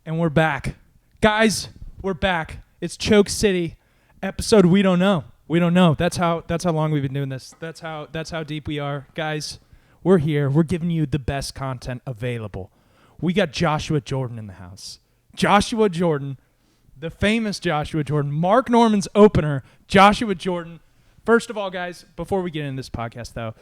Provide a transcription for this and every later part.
And we're back. Guys, we're back. It's Choke City episode We Don't Know. We don't know. That's how long we've been doing this. That's how deep we are. Guys, we're here. We're giving you the best content available. We got Joshua Jordan in the house. Joshua Jordan, the famous Joshua Jordan, Mark Norman's opener, Joshua Jordan. First of all, guys, before we get into this podcast, though,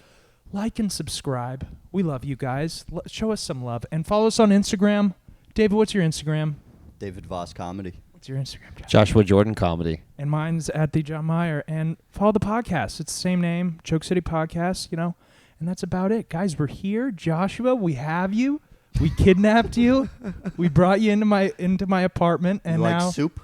like and subscribe. We love you guys. Show us some love. And follow us on Instagram. David, what's your Instagram? David Voss Comedy. What's your Instagram, Joshua Jordan Comedy. And mine's at the John Meyer. And follow the podcast. It's the same name, Choke City Podcast, you know. And that's about it. Guys, we're here. Joshua, we have you. We kidnapped you. We brought you into my apartment. And you now like soup?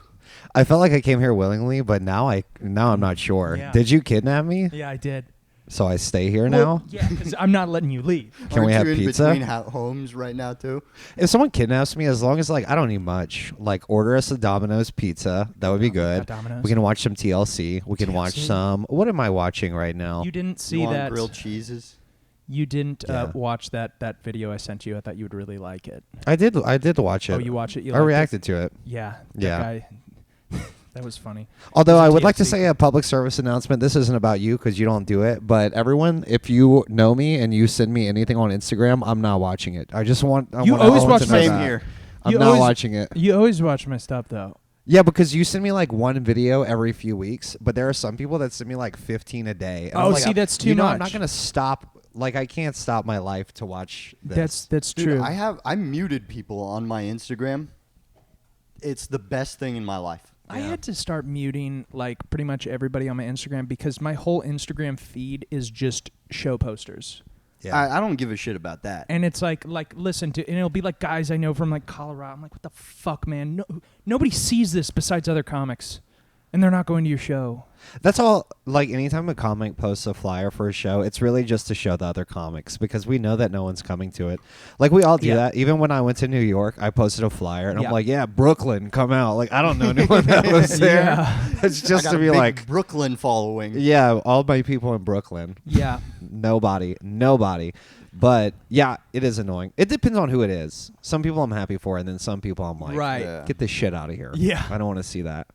I felt like I came here willingly, but now I'm not sure. Yeah. Did you kidnap me? Yeah, I did. So I stay here now? Yeah, because I'm not letting you leave. Can we have you pizza? in between homes right now too? If someone kidnaps me, as long as I don't need much, order us a Domino's pizza. That would be good. Domino's. We can watch some TLC. We can watch some. What am I watching right now? You didn't see you want that grilled cheeses? You didn't Yeah. watch that video I sent you. I thought you would really like it. I did watch it. Oh, you watch it? You I liked reacted to it. Yeah. Yeah. Guy, that was funny. Although It's a I would like to TLC. say a public service announcement. This isn't about you because you don't do it. But everyone, if you know me and you send me anything on Instagram, I'm not watching it. I just want. You want always everyone watch to know my- Same that. here. I'm You not always- watching it. You always watch my stuff, though. Yeah, because you send me one video every few weeks, but there are some people that send me 15 a day. And Oh, I'm like, see, that's too I'm much. not gonna stop. I can't stop my life to watch this. That's Dude, true. I muted people on my Instagram. It's the best thing in my life. I had to start muting pretty much everybody on my Instagram because my whole Instagram feed is just show posters. Yeah. I don't give a shit about that. And it's listen to, and it'll be guys I know from Colorado. I'm like, what the fuck, man? No, nobody sees this besides other comics, and they're not going to your show. That's all. Anytime a comic posts a flyer for a show, it's really just to show the other comics because we know that no one's coming to it. We all do Yeah. that. Even when I went to New York, I posted a flyer and Yeah. I'm like, "Yeah, Brooklyn, come out!" I don't know anyone that was there. Yeah. It's I just got to a be big Brooklyn following. yeah, all my people in Brooklyn. Yeah. Nobody. But yeah, it is annoying. It depends on who it is. Some people I'm happy for, and then some people I'm like, Right. Yeah. get this shit out of here. Yeah. I don't want to see that.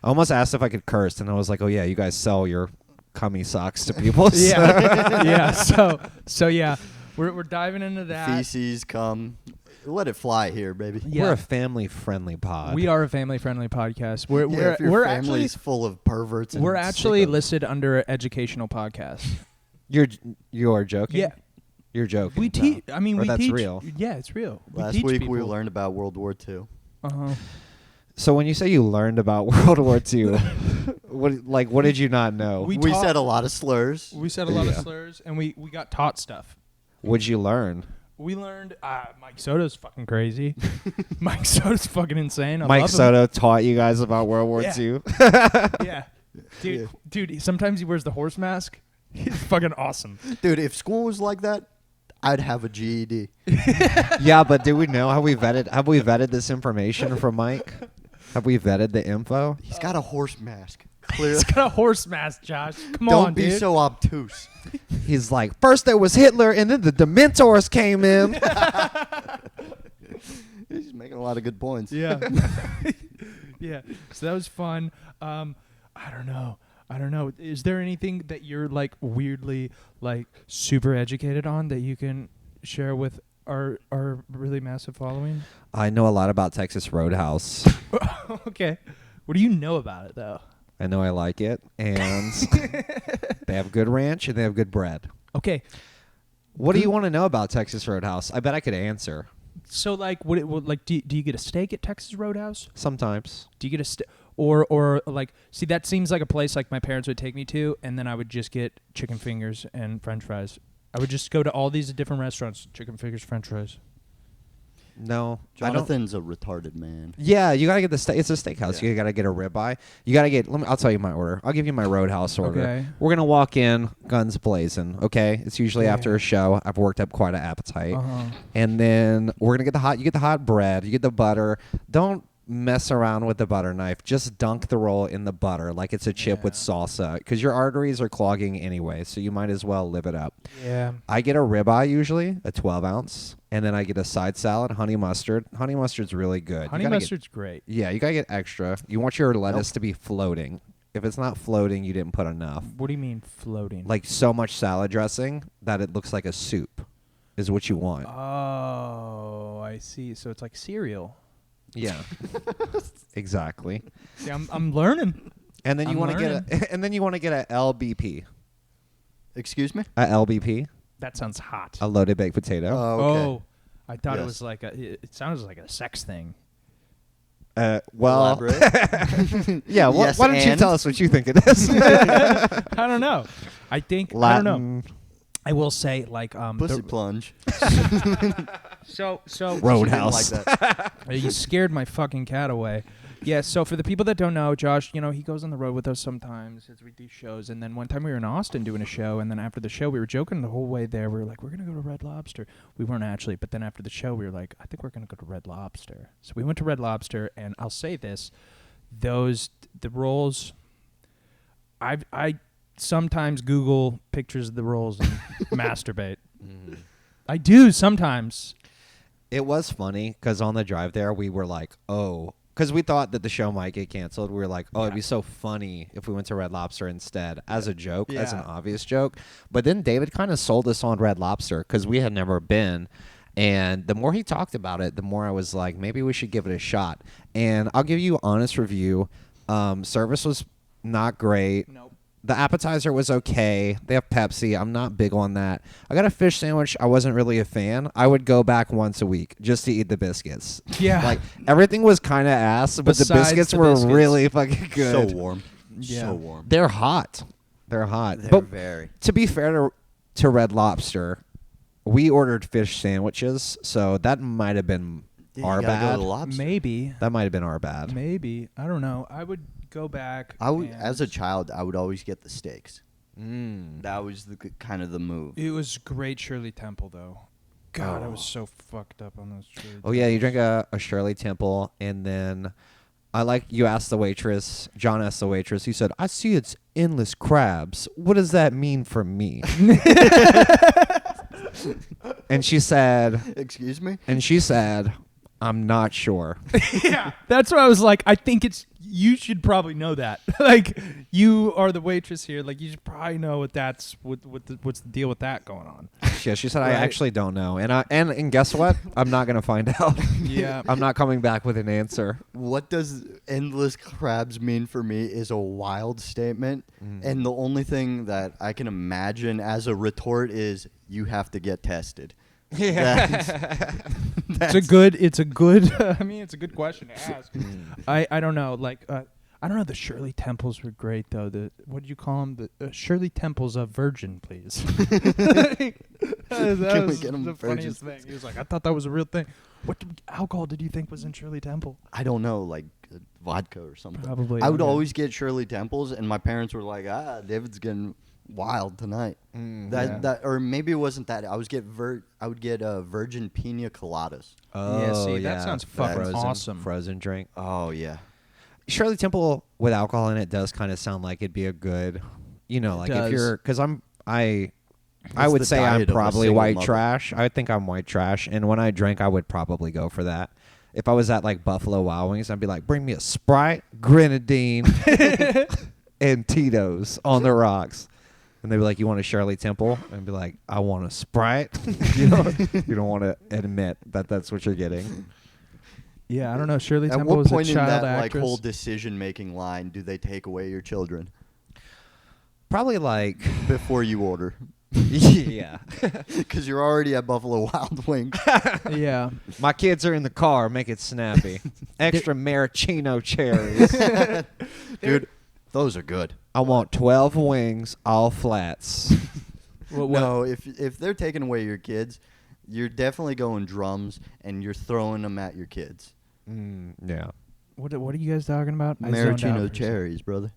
I almost asked if I could curse, and I was like, oh yeah, you guys sell your cummy socks to people. So- Yeah. Yeah. So yeah, we're diving into that. Feces come. Let it fly here, baby. Yeah. We're a family-friendly pod. We are a family-friendly podcast. We're Yeah, if your we're family's actually full of perverts. And we're actually sickos. listed under educational podcast. You're joking? Yeah. You're joking. We teach. I mean, Or we that's teach. real. Yeah, it's real. Last teach week people. we learned about World War II. Uh-huh. So when you say you learned about World War II, what did you not know? We We taught- said a lot of slurs. We said a lot of Yeah. slurs, and we got taught stuff. What'd you learn? We learned Mike Soto's fucking crazy. Mike Soto's fucking insane. I Mike love him. Soto taught you guys about World War Yeah. II. Yeah. Dude, sometimes he wears the horse mask. He's fucking awesome. Dude, if school was like that, I'd have a GED. Yeah, but do we know have we vetted this information from Mike? Have we vetted the info? He's got a horse mask. Clearly. He's got a horse mask, Josh. Come Don't on, be dude. so obtuse. He's like, first there was Hitler and then the Dementors came in. He's making a lot of good points. Yeah. Yeah. So that was fun. I don't know. Is there anything that you're weirdly super educated on that you can share with our really massive following? I know a lot about Texas Roadhouse. Okay. What do you know about it though? I know I like it, and they have good ranch and they have good bread. Okay. What do you want to know about Texas Roadhouse? I bet I could answer. So do you get a steak at Texas Roadhouse? Sometimes. Do you get a steak? Or see, that seems like a place my parents would take me to, and then I would just get chicken fingers and French fries. I would just go to all these different restaurants, chicken fingers, French fries. No, I don't. Jonathan's a retarded man. Yeah, you gotta get the steak. It's a steakhouse. Yeah. You gotta get a ribeye. You gotta get. I'll tell you my order. I'll give you my Roadhouse order. Okay. We're gonna walk in, guns blazing. Okay, it's usually Yeah. after a show. I've worked up quite an appetite, Uh-huh. and then we're gonna get the hot. You get the hot bread. You get the butter. Don't mess around with the butter knife. Just dunk the roll in the butter like it's a chip with salsa, because your arteries are clogging anyway, so you might as well live it up. Yeah. I get a ribeye usually, a 12-ounce, and then I get a side salad, honey mustard. Honey mustard's really good. Honey mustard's great. Yeah, you gotta get extra. You want your lettuce to be floating. If it's not floating, you didn't put enough. What do you mean floating? Like so much salad dressing that it looks like a soup is what you want. Oh, I see. So it's like cereal. Yeah. Exactly. See, I'm learning. And then you I'm want to get a LBP. Excuse me? A LBP, That sounds hot. a loaded baked potato. Okay. Oh, I thought it Yes. was like it sounds like a sex thing. Well, Elaborate. yeah. Yes, why don't you and? tell us what you think it is? I don't know. I think I don't know. Latin I will say like Pussy plunge. so Roadhouse. Like that. you scared my fucking cat away. Yeah, so for the people that don't know, Josh, he goes on the road with us sometimes as we do shows. And then one time we were in Austin doing a show, and then after the show, we were joking the whole way there. We were like, we're going to go to Red Lobster. We weren't actually, but then after the show, we were like, I think we're going to go to Red Lobster. So we went to Red Lobster, and I'll say this, the rolls, I sometimes Google pictures of the rolls and masturbate. I do sometimes. It was funny because on the drive there, we were like, oh, because we thought that the show might get canceled. We were like, oh, it'd be so funny if we went to Red Lobster instead as a joke, as an Yeah. obvious joke. But then David kind of sold us on Red Lobster because we had never been. And the more he talked about it, the more I was like, maybe we should give it a shot. And I'll give you an honest review. Service was not great. Nope. The appetizer was okay. They have Pepsi. I'm not big on that. I got a fish sandwich. I wasn't really a fan. I would go back once a week just to eat the biscuits. Yeah. Like, everything was kind of ass, but the Besides biscuits the were biscuits. really fucking good. So warm. Yeah. So warm. They're hot. They're hot. They're But very. to be fair to Red Lobster, we ordered fish sandwiches, so that might have been our you gotta go bad. to the lobster. Maybe. That might have been our bad. Maybe. I don't know. I would go back. I would, and- as a child, I would always get the steaks. Mm. That was kind of the move. It was great Shirley Temple, though. God, I was Oh. so fucked up on those Shirley Oh yeah, you drink a Shirley Temple, and then you asked the waitress. John asked the waitress. He said, "I see it's endless crabs. What does that mean for me?" And she said, Excuse me? "I'm not sure." Yeah. That's what I was like. I think you should probably know that. Like, you are the waitress here. Like, you should probably know what's the deal with that going on. Yeah, she said, "I Right. actually don't know." And guess what? I'm not gonna find out. Yeah. I'm not coming back with an answer. What does endless crabs mean for me is a wild statement. And the only thing that I can imagine as a retort is you have to get tested. Yeah. It's a good I mean, it's a good question to ask. I don't know. Like, I don't know. The Shirley Temples were great, though. What did you call them? The Shirley Temples of Virgin, please. that Can we was get 'em the funniest thing. He was like, I thought that was a real thing. What alcohol did you think was in Shirley Temple? I don't know, like vodka or something. Probably. I would okay. always get Shirley Temples, and my parents were like, David's getting wild tonight. Or maybe it wasn't that. I would get virgin pina coladas. Yeah, see, that sounds fucking awesome. Frozen drink. Oh yeah. Shirley Temple with alcohol in it does kind of sound like it'd be a good, like if does. you're, because I It's would the say I'm diet of a probably single white mother. trash. I think I'm white trash, and when I drink, I would probably go for that. If I was at like Buffalo Wild Wings, I'd be like, bring me a Sprite, Grenadine, and Tito's on the rocks. And they'd be like, you want a Shirley Temple? And I'd be like, I want a Sprite. you don't want to admit that that's what you're getting. Yeah, I don't know. Shirley At Temple what was point a in child that actress. whole decision-making line do they take away your children Probably like, before you order? yeah. Because you're already at Buffalo Wild Wings. Yeah. My kids are in the car. Make it snappy. Extra maraschino cherries. Dude, those are good. I want 12 wings, all flats. No, if they're taking away your kids, you're definitely going drums and you're throwing them at your kids. Yeah. What are you guys talking about? I zoned out Maraschino for a second. cherries, brother.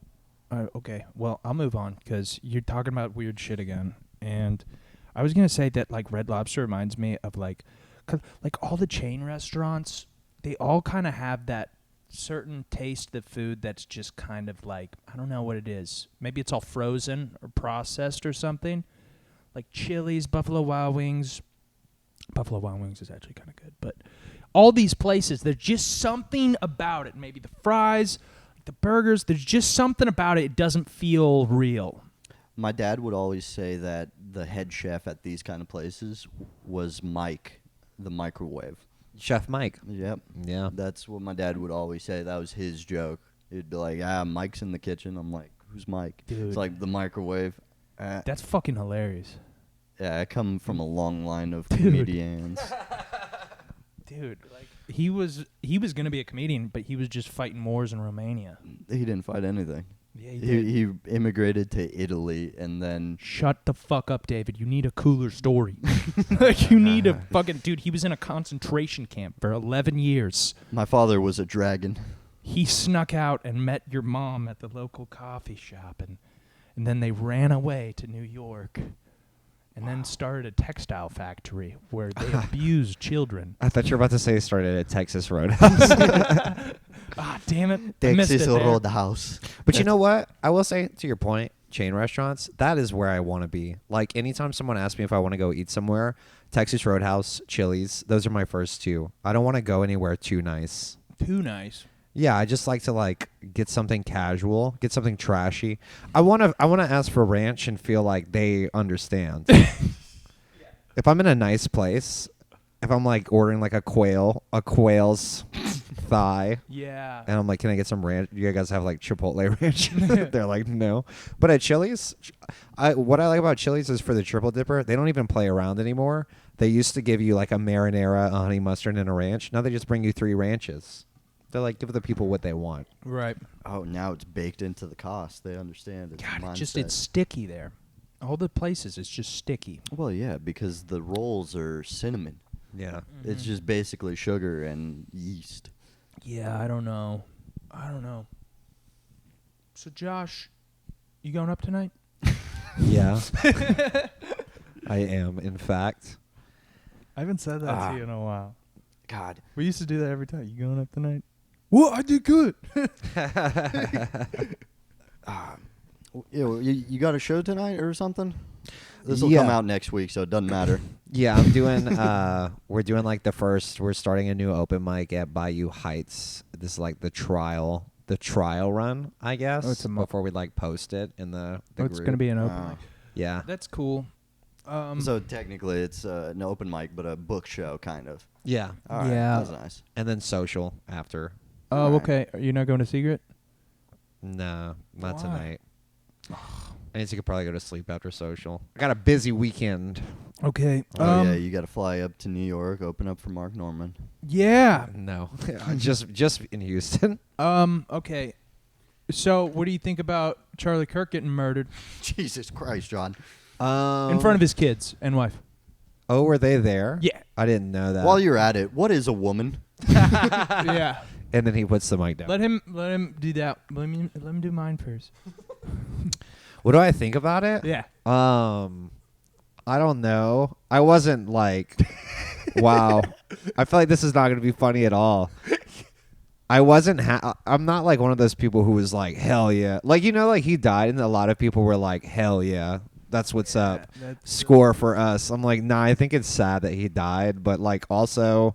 Okay, well, I'll move on because you're talking about weird shit again. And I was going to say that, like, Red Lobster reminds me of, like all the chain restaurants, they all kind of have that certain taste of food that's just kind of like, I don't know what it is. Maybe it's all frozen or processed or something. Like Chili's, Buffalo Wild Wings. Buffalo Wild Wings is actually kind of good. But all these places, there's just something about it. Maybe the fries, the burgers, there's just something about it. It doesn't feel real. My dad would always say that the head chef at these kind of places was Mike, the microwave. Chef Mike. Yep. Yeah. That's what my dad would always say. That was his joke. He'd be like, Mike's in the kitchen. I'm like, who's Mike? Dude. It's like the microwave. That's fucking hilarious. Yeah, I come from a long line of Dude. comedians. Dude, like he was gonna be a comedian, but he was just fighting wars in Romania. He didn't fight anything. Yeah, he did. He immigrated to Italy and then Shut the fuck up, David. You need a cooler story. Like, you need a fucking... Dude, he was in a concentration camp for 11 years. my father was a dragon. He snuck out and met your mom at the local coffee shop, and then they ran away to New York and then started a textile factory where they abused children. I thought you were about to say he started at Texas Roadhouse. Ah, damn it. I missed Texas it there. Roadhouse. But you know what? I will say, to your point, chain restaurants, that is where I want to be. Like, anytime someone asks me if I want to go eat somewhere, Texas Roadhouse, Chili's, those are my first two. I don't want to go anywhere too nice. Too nice. Yeah, I just like to, like, get something casual, get something trashy. I want to ask for ranch and feel like they understand. If I'm in a nice place, if I'm, like, ordering, like, a quail's thigh, Yeah. and I'm like, can I get some ranch? You guys have like Chipotle ranch? They're like, no. But at Chili's, what I like about Chili's is for the triple dipper, they don't even play around anymore. They used to give you like a marinara, a honey mustard, and a ranch. Now they just bring you 3 ranches. They're like, give the people what they want. Right. Oh, now it's baked into the cost. They understand. It's a God, mindset. it's sticky there. All the places, it's just sticky. Well, yeah, because the rolls are cinnamon. Yeah. It's just basically sugar and yeast. Yeah, I don't know. So, Josh, you going up tonight? Yeah. I am, in fact. I haven't said that to you in a while. God. We used to do that every time. You going up tonight? Well, I did good. You got a show tonight or something? This will Yeah. come out next week, so it doesn't matter. Yeah, I'm doing, we're doing like we're starting a new open mic at Bayou Heights. This is like the trial run, I guess, Oh, it's before we like post it in the It's group. going to be an open Wow. mic. Yeah. That's cool. So technically, it's an open mic, but a book show, kind of. Yeah. All right, Yeah. that's nice. And then social after. Oh, Alright. okay. Are you not going to Secret? No, not Why? tonight. I guess you could probably go to sleep after social. I got a busy weekend. Okay. Oh yeah, you got to fly up to New York, open up for Mark Norman. Yeah. No, just in Houston. Okay. So, what do you think about Charlie Kirk getting murdered Jesus Christ, John. in front of his kids and wife? Oh, were they there? Yeah. I didn't know that. While you're at it, what is a woman? Yeah. And then he puts the mic down. Let him do that. Let him do mine first. What do I think about it? Yeah. I don't know. I wasn't like, wow. I feel like this is not going to be funny at all. I wasn't. I'm not like one of those people who was like, hell yeah. Like, you know, like he died, and a lot of people were like, hell yeah. That's what's up. Score for us. I'm like, nah. I think it's sad that he died, but like also,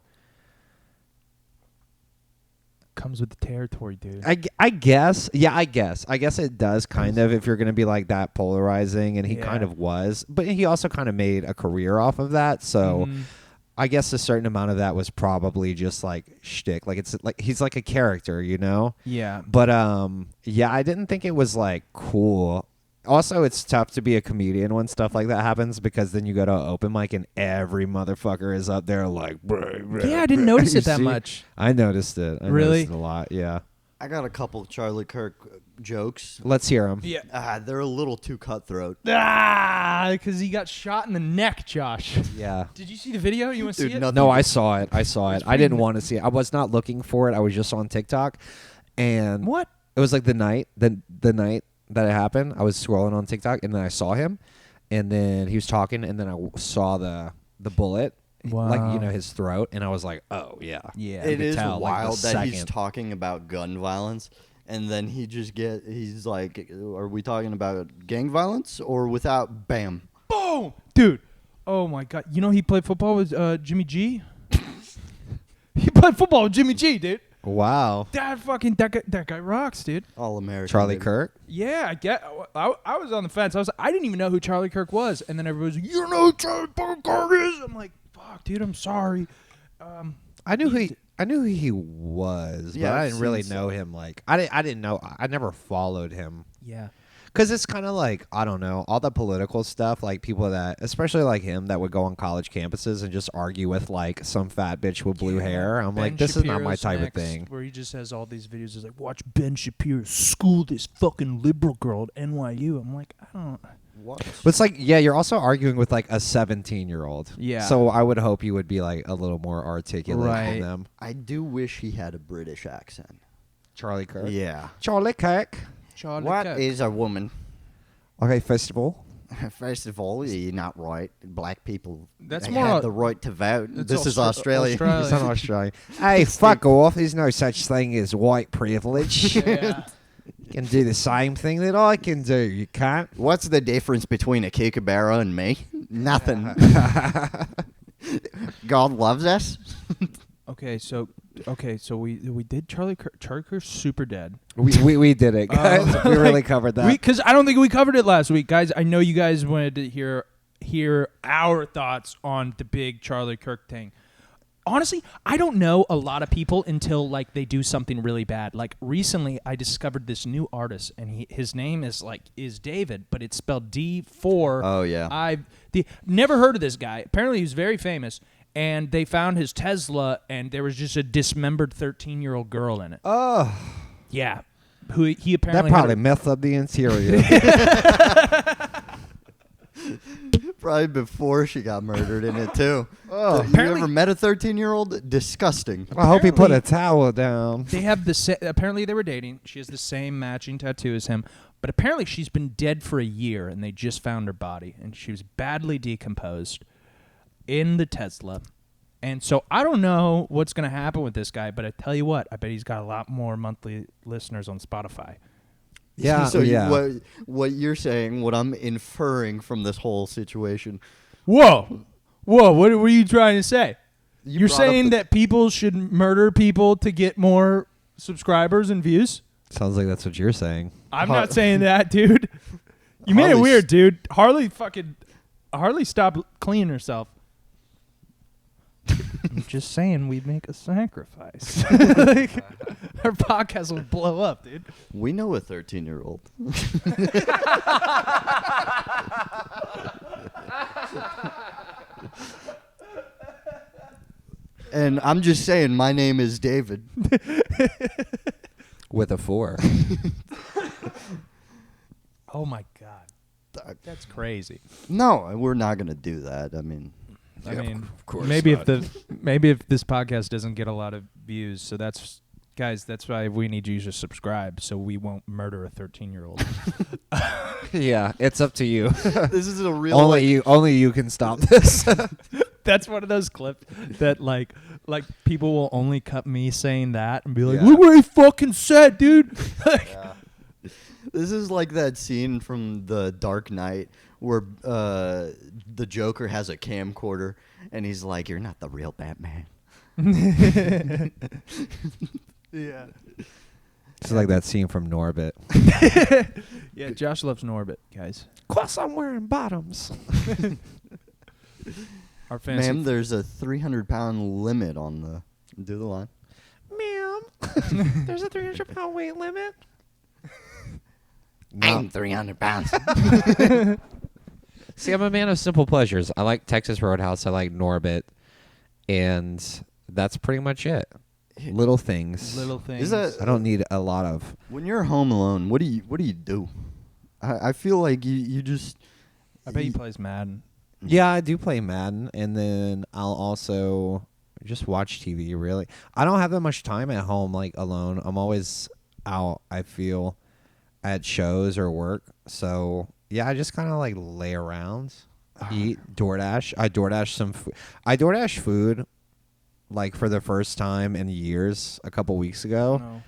Comes with the territory, dude. I guess. Yeah, I guess it does kind of if you're going to be like that polarizing, and he kind Yeah. of was, but he also kind of made a career off of that. So I guess a certain amount of that was probably just like shtick. Like it's like he's like a character, you know? Yeah. But yeah, I didn't think it was like cool. Also, it's tough to be a comedian when stuff like that happens because then you go to an open mic and every motherfucker is up there like, Yeah, I didn't notice You it that see? much. I noticed it. I Really? noticed it a lot. Yeah. I got a couple Charlie Kirk jokes. Let's hear him. Yeah. They're a little too cutthroat. Because he got shot in the neck, Josh. Yeah. Did you see the video? You want to Dude, see it? nothing. No, I saw it. I saw it. I pretty didn't want to see it. I was not looking for it. I was just on TikTok, and What? it was like the night that it happened. I was scrolling on TikTok, and then I saw him, and then he was talking, and then I saw the bullet, Wow. his throat, and I was like, oh yeah, Yeah. It could is tell, like, the wild that he's second. talking about gun violence, and then he's like, "Are we talking about gang violence or without?" Bam. Boom, dude. Oh my God. You know he played football with Jimmy G. He played football with Jimmy G, dude. Wow, That guy rocks, dude. All American. Charlie baby. Kirk. Yeah, I was on the fence. I didn't even know who Charlie Kirk was, and then everybody was like, "You know who Charlie fucking Kirk is?" I'm like, "Fuck, dude, I'm sorry." I knew who he was, Yeah, but I I've didn't really seen know him. Like I didn't know. I never followed him. Yeah. Because it's kind of like, I don't know, all the political stuff, like people that, especially like him, that would go on college campuses and just argue with like some fat bitch with blue hair. I'm like, this is not my type of thing. Where he just has all these videos. He's like, watch Ben Shapiro school this fucking liberal girl at NYU. I'm like, I don't. What? But it's like, yeah, you're also arguing with like a 17-year-old. Yeah. So I would hope you would be like a little more articulate Right. than them. I do wish he had a British accent. Charlie Kirk. Yeah. Charlie Kirk. Charlie What Kirk. is a woman? Okay, first of all. First of all, you're not right. Black people That's they more have au- the right to vote. It's This is Australia. Australia. He's not Australian. Hey, fuck off. There's no such thing as white privilege. Yeah. You can do the same thing that I can do. You can't. What's the difference between a kookaburra and me? Nothing. God loves us. Okay, so we did Charlie Kirk. Charlie Kirk's super dead. We did it, guys. We really covered that. Because I don't think we covered it last week, guys. I know you guys wanted to hear our thoughts on the big Charlie Kirk thing. Honestly, I don't know a lot of people until like they do something really bad. Like recently, I discovered this new artist, and his name is David, but it's spelled D4. Oh, yeah. I've never heard of this guy. Apparently, he was very famous. And they found his Tesla, and there was just a dismembered 13-year-old girl in it. Oh, Yeah, who he that apparently probably had messed up the interior. Probably before she got murdered in it, too. Oh. You Apparently- ever met a 13-year-old? Disgusting. I hope he put a towel down. They have apparently they were dating. She has the same matching tattoo as him, but apparently she's been dead for a year, and they just found her body, and she was badly decomposed in the Tesla. And so I don't know what's going to happen with this guy, but I tell you what, I bet he's got a lot more monthly listeners on Spotify. Yeah, So yeah. what you're saying, what I'm inferring from this whole situation. Whoa, what are you trying to say? You You're brought up saying the- that people should murder people to get more subscribers and views? Sounds like that's what you're saying. I'm not saying that, dude. You made it Harley's- weird, dude. Harley stopped cleaning herself. I'm just saying we'd make a sacrifice. Like, our podcast will blow up, dude. We know a 13-year-old. And I'm just saying, my name is David. With a 4. Oh my god, that's crazy. No, we're not going to do that. I mean, I mean, of course maybe not. if this podcast doesn't get a lot of views, so that's why we need you to subscribe, so we won't murder a 13-year-old. Yeah, it's up to you. this is a real... Only you can stop this. That's one of those clips that like people will only cut me saying that and be like, Yeah. look what he fucking said, dude. This is like that scene from The Dark Knight where the Joker has a camcorder and he's like, "You're not the real Batman." Yeah. It's like that scene from Norbit. Yeah, Josh loves Norbit, guys. Plus, I'm wearing bottoms. Our fantasy Ma'am, there's a 300-pound limit on the... Do the line. Ma'am, there's a 300-pound weight limit. I'm 300 pounds. See, I'm a man of simple pleasures. I like Texas Roadhouse. I like Norbit. And that's pretty much it. Little things. little things. Is that... I don't need a lot of... When you're home alone, what do you do? I feel like you just... I bet he plays Madden. Yeah, I do play Madden. And then I'll also just watch TV, really. I don't have that much time at home, like, alone. I'm always out, I feel, at shows or work. So, yeah, I just kind of, like, lay around. eat DoorDash. I DoorDash some food. I DoorDash food like for the first time in years a couple weeks ago. No.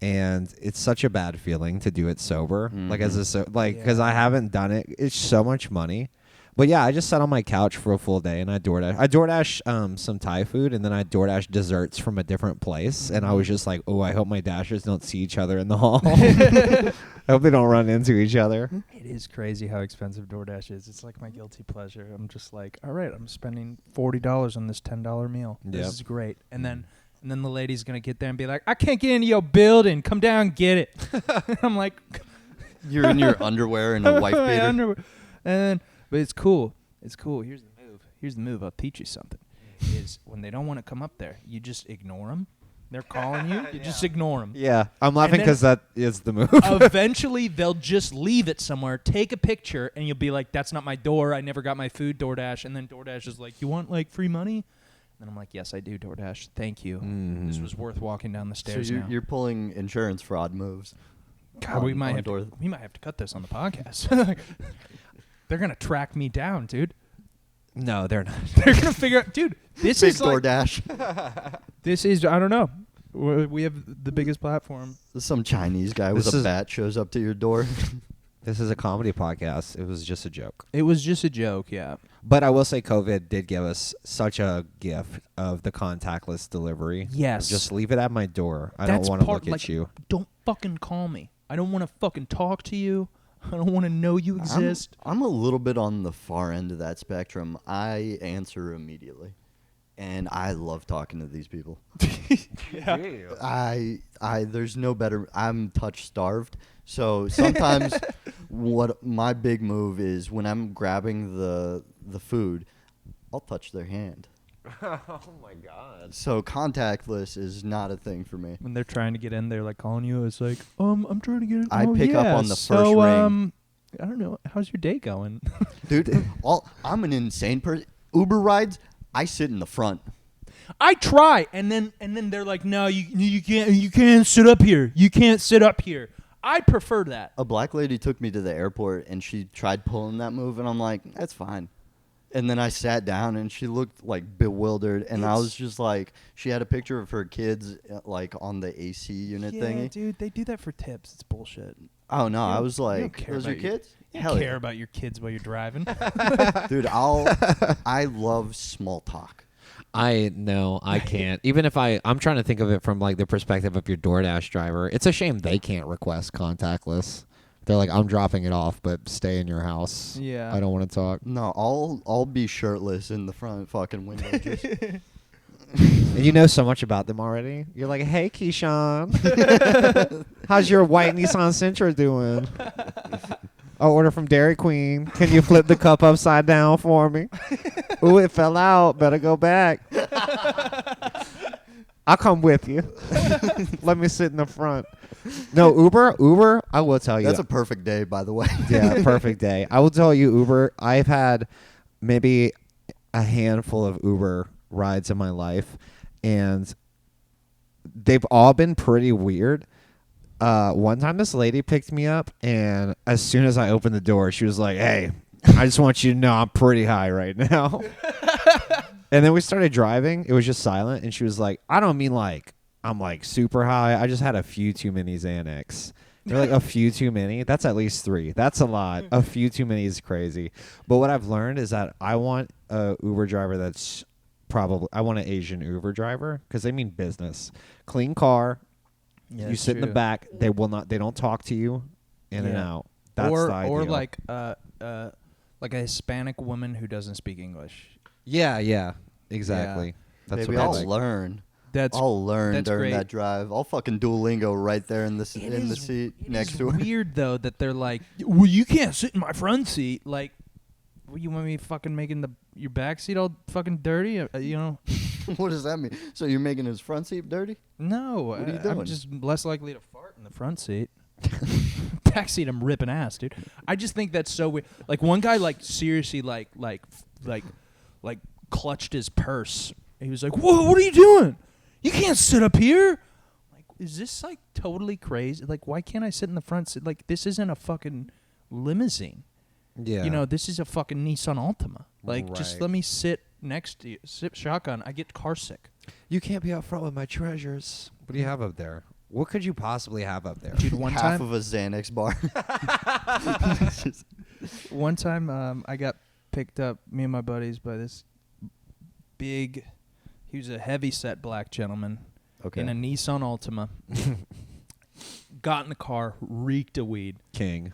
And it's such a bad feeling to do it sober. Like Mm-hmm. because I haven't done it. It's so much money. But yeah, I just sat on my couch for a full day and I DoorDash some Thai food, and then I DoorDash desserts from a different place. And I was just like, oh, I hope my Dashers don't see each other in the hall. I hope they don't run into each other. It is crazy how expensive DoorDash is. It's like my guilty pleasure. I'm just like, all right, I'm spending $40 on this $10 meal. This Yep. is great. And then the lady's gonna get there and be like, I can't get into your building. Come down and get it. I'm like, You're in your underwear and a wife my beater. underwear. But it's cool. It's cool. Here's the move. I'll teach you something. Is when they don't want to come up there, you just ignore them. They're calling you. You just ignore them. Yeah, I'm laughing then- because that is the move. Eventually, they'll just leave it somewhere, take a picture, and you'll be like, that's not my door. I never got my food, DoorDash. And then DoorDash is like, you want like free money? And I'm like, yes, I do, DoorDash. Thank you. This was worth walking down the So stairs you're, now. you're pulling insurance fraud moves. God, we on might have to cut this on the podcast. They're going to track me down, dude. No, they're not. They're going to figure out, dude, this Big is like, DoorDash. this is, I don't know. We have the biggest platform. Some Chinese guy with This a is- bat shows up to your door. This is a comedy podcast. It was just a joke. It was just a joke, yeah. But I will say COVID did give us such a gift of the contactless delivery. Yes. Just leave it at my door. I That's don't want to part- look like, at you. Don't fucking call me. I don't want to fucking talk to you. I don't want to know you exist. I'm a little bit on the far end of that spectrum. I answer immediately, and I love talking to these people. There's no better. I'm touch starved, so sometimes what my big move is when I'm grabbing the food, I'll touch their hand. Oh my god. So contactless is not a thing for me. When they're trying to get in, they're like calling you. It's like, I'm trying to get in. I oh, pick up yeah. on the so, first ring. I don't know. How's your day going? Dude, I'm an insane person. Uber rides, I sit in the front. I try, and then they're like, no, you can't sit up here. You can't sit up here. I prefer that. A black lady took me to the airport, and she tried pulling that move, and I'm like, that's fine. And then I sat down, and she looked like bewildered, and I was just like, she had a picture of her kids like on the AC unit Yeah, thingy. dude, they do that for tips. It's bullshit. Oh no, I don't- was you don't like, care those are about your- kids? You Hell don't care yeah. about your kids while you're driving. Dude, I love small talk. I know I can't. Even if I'm trying to think of it from like the perspective of your DoorDash driver. It's a shame they can't request contactless. They're like, I'm dropping it off, but stay in your house. Yeah. I don't want to talk. No, I'll be shirtless in the front fucking window. Just, And you know so much about them already. You're like, hey, Keyshawn. How's your white Nissan Sentra doing? I'll order from Dairy Queen. Can you flip the cup upside down for me? Ooh, it fell out. Better go back. I'll come with you. Let me sit in the front. No, Uber, I will tell you. that's a perfect day, by the way. Yeah, perfect day. I will tell you, Uber, I've had maybe a handful of Uber rides in my life, and they've all been pretty weird. One time this lady picked me up, and as soon as I opened the door, she was like, hey, I just want you to know I'm pretty high right now. And then we started driving. It was just silent, and she was like, I don't mean like I'm like super high. I just had a few too many Xanax. They're like, a few too many? That's at least 3. That's a lot. A few too many is crazy. But what I've learned is that I want a Uber driver that's I want an Asian Uber driver because they mean business. Clean car. Yeah, You sit in the true. back. They don't talk to you in and Yeah. out. That's or the ideal. or like a Hispanic woman who doesn't speak English. Yeah, exactly. Yeah. That's Baby, what I I'll like. learn. That's I'll learn that's during great. that drive. I'll fucking Duolingo right there in the It in the is- seat it next is to her. weird though that they're like, well, you can't sit in my front seat. Like, what, you want me fucking making your back seat all fucking dirty? You know? What does that mean? So you're making his front seat dirty? No, What are you I'm doing? just less likely to fart in the front seat. Back seat, I'm ripping ass, dude. I just think that's so weird. Like one guy, like seriously, like clutched his purse. He was like, "Whoa, what are you doing? You can't sit up here." Like, is this like totally crazy? Like, why can't I sit in the front seat? Like, this isn't a fucking limousine. Yeah. You know, this is a fucking Nissan Altima. Like, just Right. let me sit next to you, sip shotgun. I get car sick. You can't be up front with my treasures. What do you have up there? What could you possibly have up there? Dude, one Half time, of a Xanax bar. I got picked up, me and my buddies, by this big, he was a heavy-set black gentleman Okay. in a Nissan Altima. Got in the car, reeked of weed. King.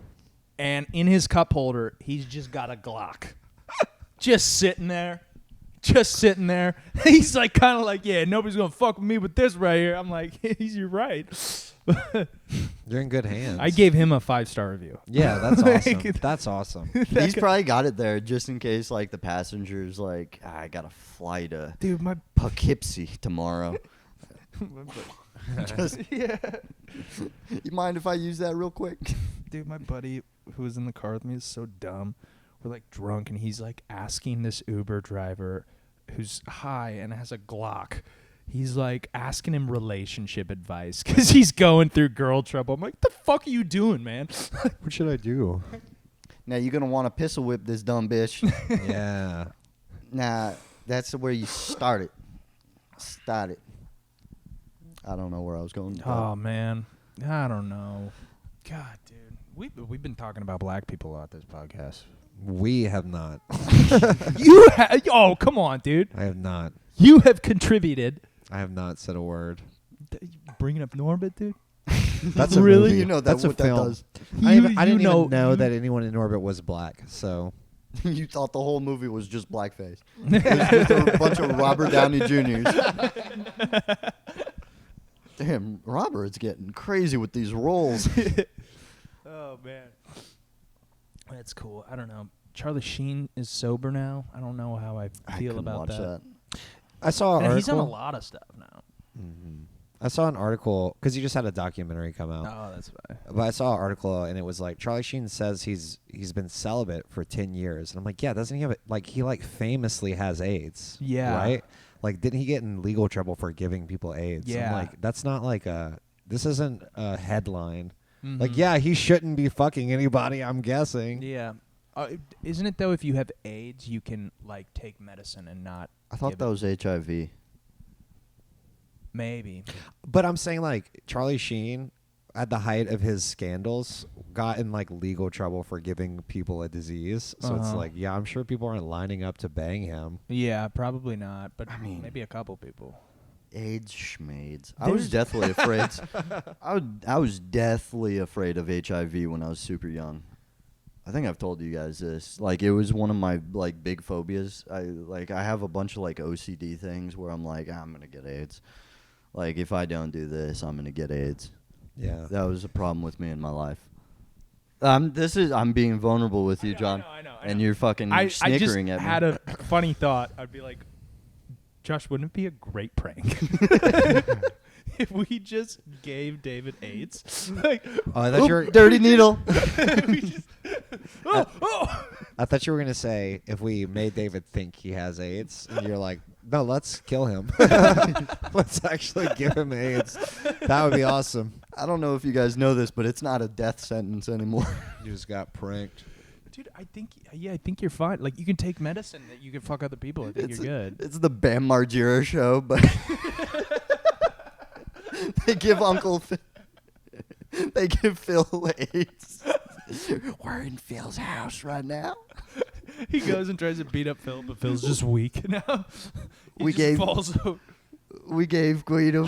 And in his cup holder, he's just got a Glock. Just sitting there. He's like, kind of like, yeah, nobody's going to fuck with me with this right here. I'm like, you're right. You're in good hands. I gave him a 5-star review. Yeah, that's Like, awesome. That's awesome. He's probably got it there just in case, like, the passenger's like, I got to fly to Dude, my Poughkeepsie tomorrow. Just, yeah. you mind if I use that real quick? Dude, my buddy who was in the car with me is so dumb. We're like drunk, and he's like asking this Uber driver who's high and has a Glock. He's like asking him relationship advice because he's going through girl trouble. I'm like, the fuck are you doing, man? What should I do? Now, you're going to want to pistol whip this dumb bitch. Yeah. Nah, that's where you start it. Start it. I don't know where I was going. Oh man, I don't know. God, dude, we've been talking about black people a lot this podcast. We have not. Oh, come on, dude. I have not. You have contributed. I have not said a word. Bringing up Norbit, dude. That's a Really? movie. You know That's a what that film. does. I didn't even know know that anyone in orbit was black. So You thought the whole movie was just blackface. It was just a bunch of Robert Downey Jr.'s. Damn, Robert's getting crazy with these roles. Oh man, that's cool. I don't know. Charlie Sheen is sober now. I don't know how I feel couldn't about watch that. I saw an Man, article. he's on a lot of stuff now. I saw an article because he just had a documentary come out. Oh, that's why. But I saw an article and it was like Charlie Sheen says he's been celibate for 10 years. And I'm like, yeah, doesn't he have it? Like, he like famously has AIDS. Yeah. Right? Like, didn't he get in legal trouble for giving people AIDS? Yeah. I'm like, that's not like this isn't a headline. Mhm. Like, yeah, he shouldn't be fucking anybody, I'm guessing. Yeah. Isn't it though? If you have AIDS, you can like take medicine and not. I thought give that it- was HIV. Maybe. But I'm saying, like, Charlie Sheen, at the height of his scandals, got in like legal trouble for giving people a disease. So it's like, yeah, I'm sure people aren't lining up to bang him. Yeah, probably not. But I mean- maybe a couple people. AIDS schmades. I was deathly afraid. I was deathly afraid of HIV when I was super young. I think I've told you guys this. Like, it was one of my like big phobias. I have a bunch of like OCD things where I'm like, I'm gonna get AIDS. Like, if I don't do this, I'm gonna get AIDS. Yeah. That was a problem with me in my life. I'm being vulnerable with you, John. I know. And you're fucking I just snickering at me. had a funny thought. I'd be like, Josh, wouldn't it be a great prank if we just gave David AIDS? Like, Oh, I thought you were, Dirty needle. we just, oh. I thought you were gonna say if we made David think he has AIDS, and you're like, no, let's kill him. Let's actually give him AIDS. That would be awesome. I don't know if you guys know this, but it's not a death sentence anymore. You just got pranked. Dude, I think you're fine. Like, you can take medicine that you can fuck other people. I think you're good. It's the Bam Margera show, but they give they give Phil AIDS. We're in Phil's house right now. He goes and tries to beat up Phil, but Phil's just weak now. We gave- falls over. We gave Guido.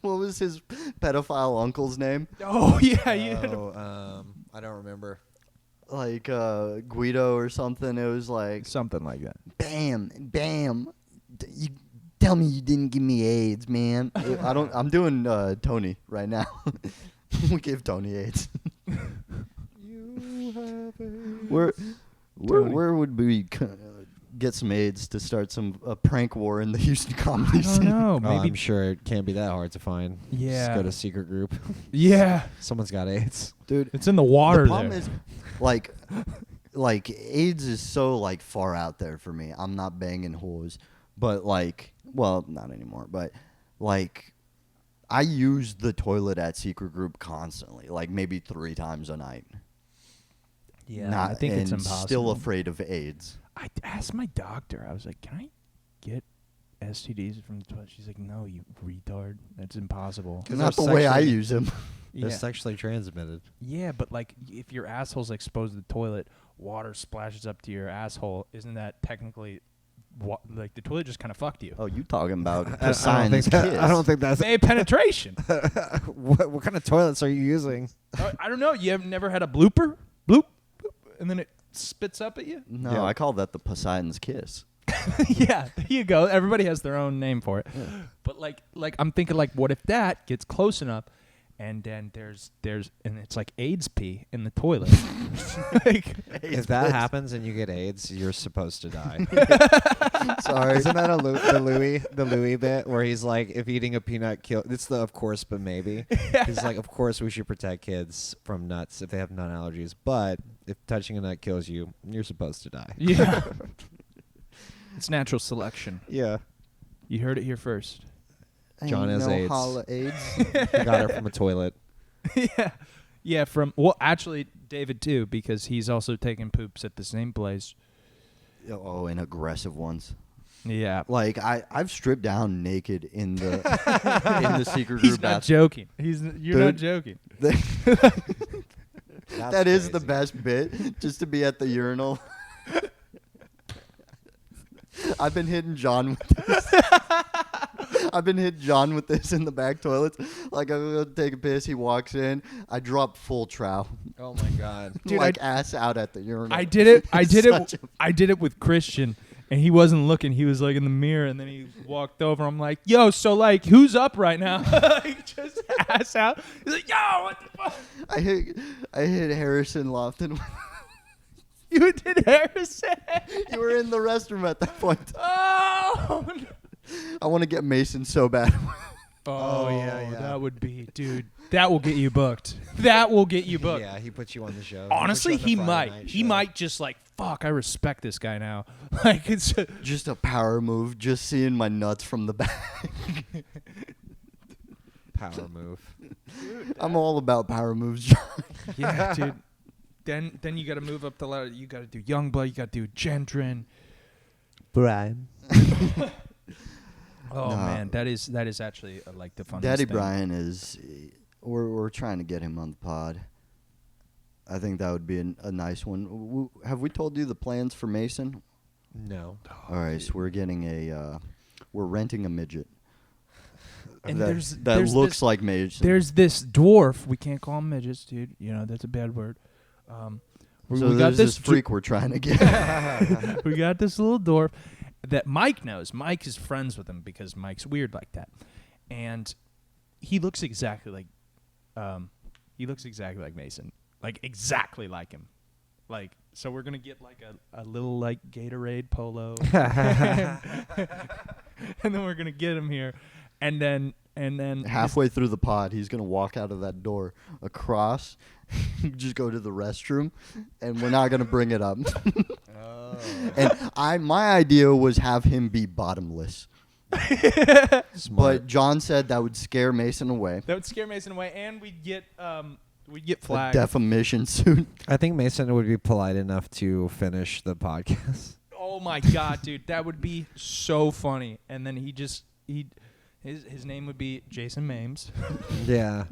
What was his pedophile uncle's name? Oh yeah, you had to I don't remember. Like Guido or something. It was like, something like that. bam. You tell me you didn't give me AIDS, man. I'm doing Tony right now. We gave Tony AIDS. You have AIDS. Where would we get some AIDS to start a prank war in the Houston comedy I don't scene? know. Oh, Maybe. I'm sure it can't be that hard to find. Yeah. Just go to secret group. Yeah. Someone's got AIDS. Dude, It's in the water. the problem there. is, like AIDS is so like far out there for me. I'm not banging whores, but like, well, not anymore. But like, I use the toilet at secret group constantly, like maybe 3 times a night. Yeah, I think it's impossible. Still afraid of AIDS. I asked my doctor. I was like, "Can I get STDs from the toilet?" She's like, "No, you retard. That's impossible." Not the way I use them. They're sexually transmitted. Yeah, but like if your asshole's exposed to the toilet, water splashes up to your asshole. Isn't that technically like the toilet just kind of fucked you? Oh, you talking about I don't Poseidon's think kiss? I don't think that's. They penetration. What kind of toilets are you using? I don't know. You have never had a blooper, bloop, bloop, and then it spits up at you. No, Yeah. I call that the Poseidon's kiss. Yeah, there you go. Everybody has their own name for it. Yeah. But like I'm thinking like, what if that gets close enough, and then there's and it's like AIDS pee in the toilet. Like, If that happens and you get AIDS, you're supposed to die. Sorry. Isn't that the Louis bit where he's like, if eating a peanut kill? It's the of course, but maybe. He's like, of course we should protect kids from nuts if they have nut allergies, but if touching a nut kills you, you're supposed to die. yeah, it's natural selection. Yeah. You heard it here first. John Ain't has no AIDS. holla AIDS. He got her from a toilet. Yeah. Well, actually, David too, because he's also taking poops at the same place. Oh, and aggressive ones. Yeah. Like I've stripped down naked in the in the secret group He's not bathroom. joking. You're not joking. That is the best bit, just to be at the urinal. I've been hitting John with this. I've been hitting John with this in the back toilets. Like, I go to take a piss, he walks in, I drop full trow. Oh my god. Dude, like ass out at the urinal. I did it. I did Such it. I did it with Christian, and he wasn't looking. He was like in the mirror, and then he walked over. I'm like, "Yo, so like, who's up right now?" Like, just ass out. He's like, "Yo, what the fuck?" I hit Harrison Lofton. You did Harrison. You were in the restroom at that point. Oh. No. I want to get Mason so bad. Oh yeah. That would be, dude. That will get you booked. That will get you booked. Yeah, he put you on the show. Honestly, put you he on the Friday might. night He show. might just like, fuck. I respect this guy now. Like it's. Just a power move, just seeing my nuts from the back. Power move. I'm all about power moves, John. Yeah, dude. Then you got to move up the ladder. You got to do Youngblood. You got to do Gendron. Brian. Oh No. man, that is actually like the funniest Daddy thing. Brian is. We're trying to get him on the pod. I think that would be a nice one. Have we told you the plans for Mason? No. All right, so we're getting we're renting a midget. And that there's looks this, like Mason. There's this dwarf. We can't call him midgets, dude. You know that's a bad word. So we there's got this freak we're trying to get. We got this little dwarf that Mike knows. Mike is friends with him because Mike's weird like that, and he looks exactly like Mason, like exactly like him. Like, so we're gonna get like a little like Gatorade polo, and then we're gonna get him here, and then Halfway through the pod, he's gonna walk out of that door across, just go to the restroom, and we're not gonna bring it up. And my idea was have him be bottomless. Smart. But John said that would scare Mason away. that would scare Mason away, and we'd get A flagged. defamation suit. I think Mason would be polite enough to finish the podcast. Oh my god, dude, that would be so funny. And then his name would be Jason Mames. Yeah.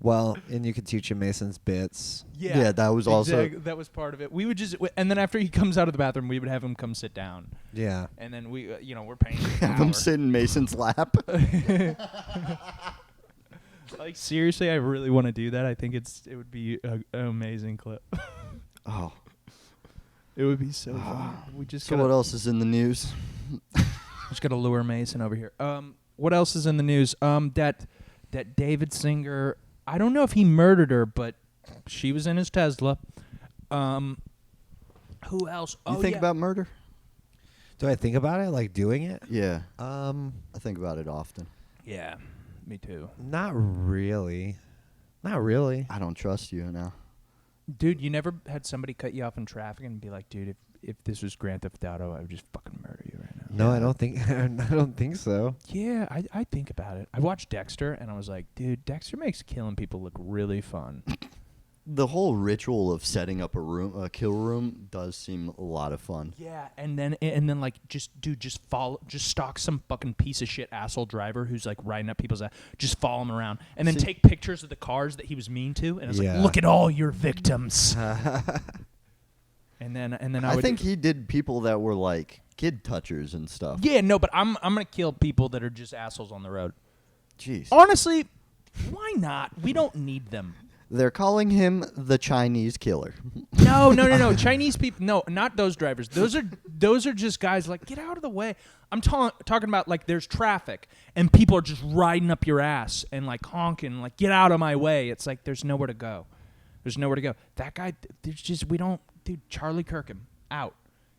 Well, and you could teach him Mason's bits. Yeah, that was also. that was part of it. We would just and then after he comes out of the bathroom, we would have him come sit down, Yeah. and then we we're paying him an Have him hour. sit in Mason's lap. Like seriously, I really want to do that. I think it would be an amazing clip. Oh. It would be so fun. We just So what else is in the news? just gotta lure Mason over here. What else is in the news? That David Singer. I don't know if he murdered her, but she was in his Tesla. Who else? You think about murder? Do I think about it, like doing it? Yeah. I think about it often. Yeah, me too. Not really. Not really. I don't trust you now. Dude, you never had somebody cut you off in traffic and be like, dude, if this was Grand Theft Auto, I would just fucking murder you right now. No, I don't think. I don't think so. Yeah, I think about it. I watched Dexter, and I was like, dude, Dexter makes killing people look really fun. The whole ritual of setting up a kill room does seem a lot of fun. Yeah, and then like just stalk some fucking piece of shit asshole driver who's like riding up people's ass. Just follow him around, and then take pictures of the cars that he was mean to, and it's like, look at all your victims. and then I think he did people that were like kid touchers and stuff. Yeah, no, but I'm gonna kill people that are just assholes on the road. Jeez. Honestly, why not? We don't need them. They're calling him the Chinese killer. No. Chinese people. No, not those drivers. Those are just guys like, get out of the way. I'm talking about like there's traffic and people are just riding up your ass and like honking, like get out of my way. It's like there's nowhere to go. There's nowhere to go. That guy, there's just dude. Charlie Kirk him out.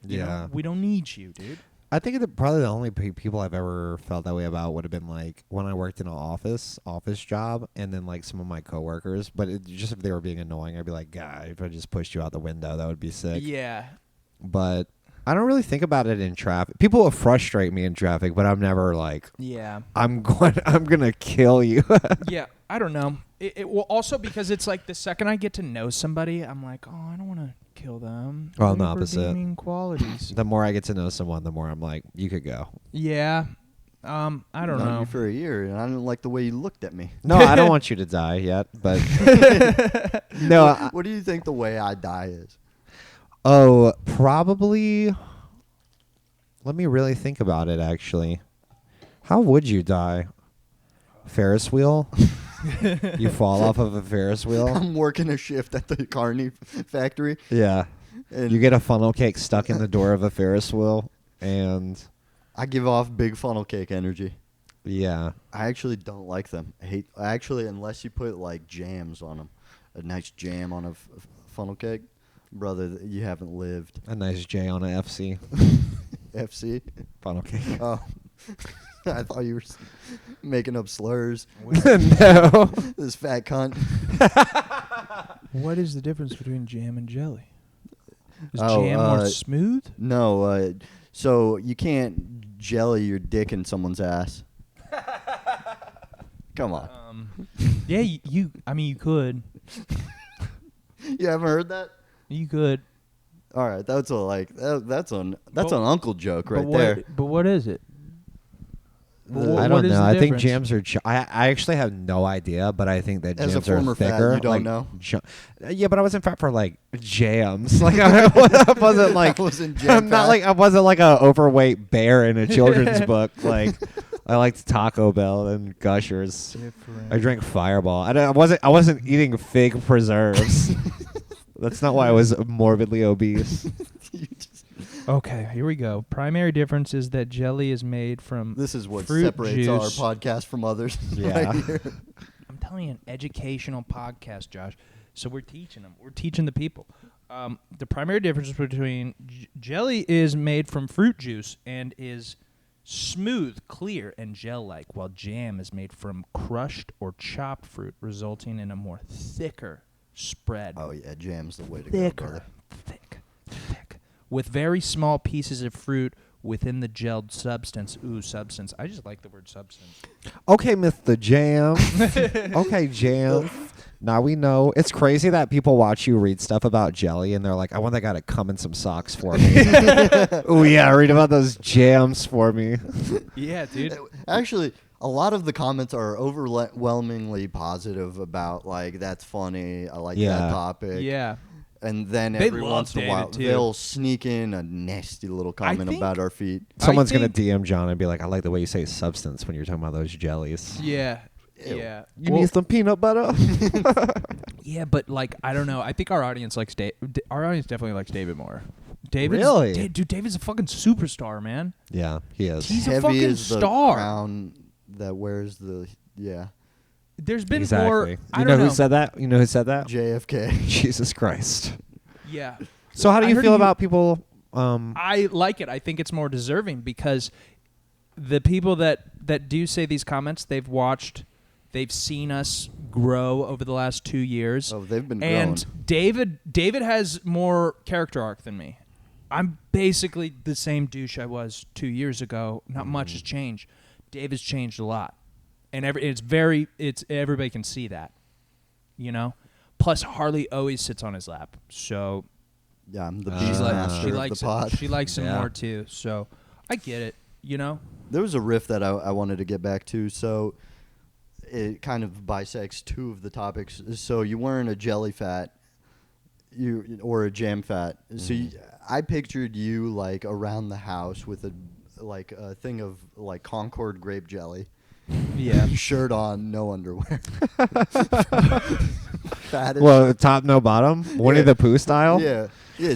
You know? We don't need you, dude. I think probably the only people I've ever felt that way about would have been like when I worked in an office job, and then like some of my coworkers. But just if they were being annoying, I'd be like, "God, if I just pushed you out the window, that would be sick." Yeah. But I don't really think about it in traffic. People will frustrate me in traffic, but I'm never like, yeah, I'm gonna kill you. Yeah, I don't know. It will also because it's like the second I get to know somebody, I'm like, oh, I don't want to kill them. Well, the opposite. Redeeming qualities. The more I get to know someone, the more I'm like, you could go. Yeah. I don't know. You for a year, and I didn't like the way you looked at me. No, I don't want you to die yet, but no. What do you think the way I die is? Oh, probably. Let me really think about it. Actually, how would you die? Ferris wheel. You fall off of a Ferris wheel. I'm working a shift at the Carney factory. Yeah. And you get a funnel cake stuck in the door of a Ferris wheel, and I give off big funnel cake energy. Yeah. I actually don't like them. Unless you put like jams on them. A nice jam on a funnel cake. Brother, you haven't lived. A nice J on a FC. FC? Funnel cake. Oh. I thought you were making up slurs. No. This fat cunt. What is the difference between jam and jelly? Is Oh, jam more smooth? No, so you can't jelly your dick in someone's ass. Come on. Yeah, you could. You haven't heard that? You could. All right, that's an uncle joke right there. But what is it? I don't know. I think jams are. I actually have no idea, but I think that As a jams are former thicker. fat, you don't like, know? Yeah, but I wasn't fat for like jams. Like I wasn't like. I wasn't jam I'm not fat. like I wasn't like a overweight bear in a children's book. Like I liked Taco Bell and Gushers. I drank Fireball. I wasn't eating fig preserves. That's not why I was morbidly obese. Okay, here we go. Primary difference is that jelly is made from This is what fruit separates our juice. podcast from others. Yeah. Right here. I'm telling you, an educational podcast, Josh. So we're teaching them. We're teaching the people. The primary difference between jelly is made from fruit juice and is smooth, clear, and gel-like, while jam is made from crushed or chopped fruit, resulting in a more thicker spread. Oh yeah, jam's the way to go, brother. Thick, with very small pieces of fruit within the gelled substance. Ooh, substance. I just like the word substance. Okay, Mr. Jam. Okay, Jam. Now we know. It's crazy that people watch you read stuff about jelly and they're like, I want that guy to come in some socks for me. Oh, yeah, read about those jams for me. Yeah, dude. Actually, a lot of the comments are overwhelmingly positive about, like, that's funny. I like that topic. Yeah. And then They every love once in a while, David, too. they'll sneak in a nasty little comment think- about our feet. Someone's going think- to DM John and be like, I like the way you say substance when you're talking about those jellies. Yeah. Ew. Yeah. You need some peanut butter? Yeah, but like I don't know. I think our audience likes our audience definitely likes David more. David, Really? dude, David's a fucking superstar, man. Yeah, he is. He's a Heavy fucking is the star. crown that wears the There's been exactly. more. You I know don't who know. said that? You know who said that? JFK. Jesus Christ. Yeah. So how do I you heard feel you- about people? I like it. I think it's more deserving because the people that do say these comments, they've seen us grow over the last 2 years. Oh, they've been And David has more character arc than me. I'm basically the same douche I was 2 years ago. Not much has changed. David's changed a lot, and everybody can see that, you know. Plus, Harley always sits on his lap, so Yeah, I'm the She's beast like- master she of likes the pod. it. She likes him Yeah. more too. So I get it. You know. There was a riff that I wanted to get back to, so it kind of bisects two of the topics. So you weren't a jelly fat, or a jam fat. So I pictured you like around the house with a thing of like Concord grape jelly, Yeah. shirt on, no underwear. Fat as Well, top no bottom, Winnie Yeah. the Pooh style. yeah,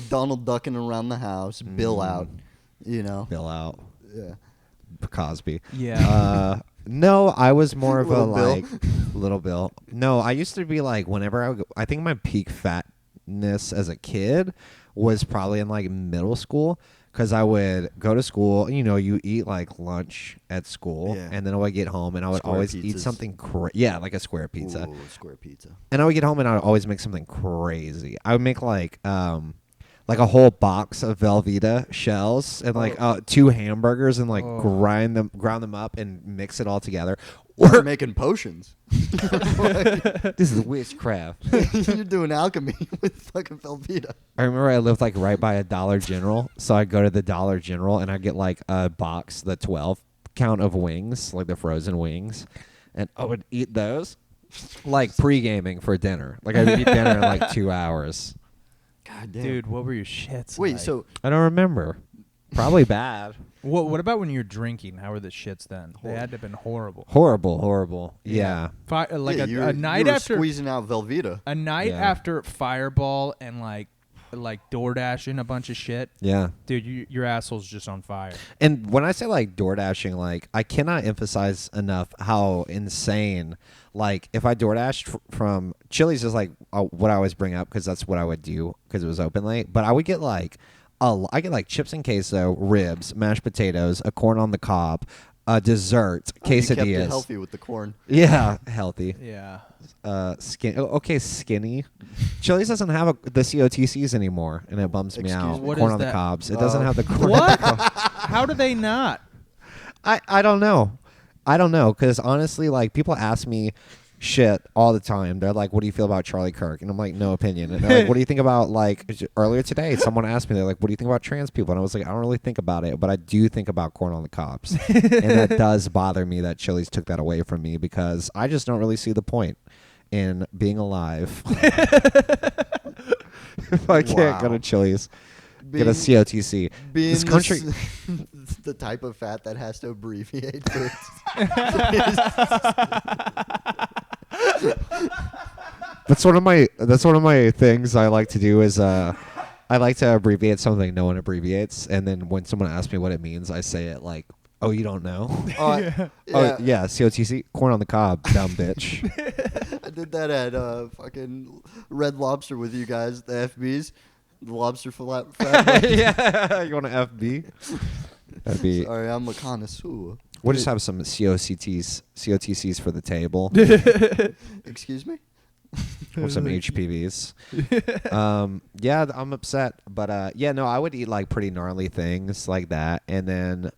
Donald ducking around the house, Bill out, you know. Bill out. Yeah. Cosby. Yeah. No, I was more of Little a Bill. like little Bill. No, I used to be like whenever I think my peak fatness as a kid was probably in like middle school because I would go to school. You know, you eat like lunch at school, Yeah. and then I would get home and I would Square always eat pizzas. something. Yeah, like a square pizza. Ooh, square pizza. And I would get home and I would always make something crazy. I would make like a whole box of Velveeta shells and like 2 hamburgers and like Oh. ground them up and mix it all together. We're making potions. This is witchcraft. You're doing alchemy with fucking Velveeta. I remember I lived like right by a Dollar General, so I'd go to the Dollar General and I'd get like a box, the 12 count of wings, like the frozen wings, and I would eat those like pre-gaming for dinner. Like I'd eat dinner in like 2 hours. God damn. Dude, what were your shits? Wait, like? so I don't remember. Probably bad. What about when you're drinking? How were the shits then? They had to have been horrible. Horrible. Yeah. Like yeah, a night you were after squeezing out Velveeta. a night Yeah. after Fireball and like DoorDash and a bunch of shit. Yeah. Dude, your asshole's just on fire. And when I say like DoorDashing, like I cannot emphasize enough how insane. Like if I DoorDashed from Chili's is like what I always bring up because that's what I would do because it was open late. But I would get like I get like chips and queso, ribs, mashed potatoes, a corn on the cob, a dessert, You kept it quesadillas. healthy with the corn. Yeah, healthy. Yeah. Skinny. Chili's doesn't have the COTCs anymore, and it bums me Excuse out. me? What Corn is on the that? cobs. It doesn't have the corn. What? How do they not? I don't know. I don't know because honestly, like people ask me shit all the time. They're like, "What do you feel about Charlie Kirk?" And I'm like, "No opinion." And they're like, "What do you think about like earlier today?" Someone asked me, they're like, "What do you think about trans people?" And I was like, "I don't really think about it, but I do think about corn on the cobs." And that does bother me that Chili's took that away from me because I just don't really see the point in being alive. If I can't go Wow. to Chili's, get a Being- COTC. Being This country. the type of fat that has to abbreviate for That's one of my things I like to do is I like to abbreviate something no one abbreviates, and then when someone asks me what it means, I say it like, "Oh, you don't know?" yeah. Oh yeah, COTC, corn on the cob, dumb bitch. I did that at fucking Red Lobster with you guys, the FBs, the lobster flat. Yeah, you want to FB? That'd be. Sorry, I'm a connoisseur. We'll just have some COTCs for the table, Excuse me? or some HPVs. Yeah, I'm upset, but yeah, no, I would eat like pretty gnarly things like that, and then.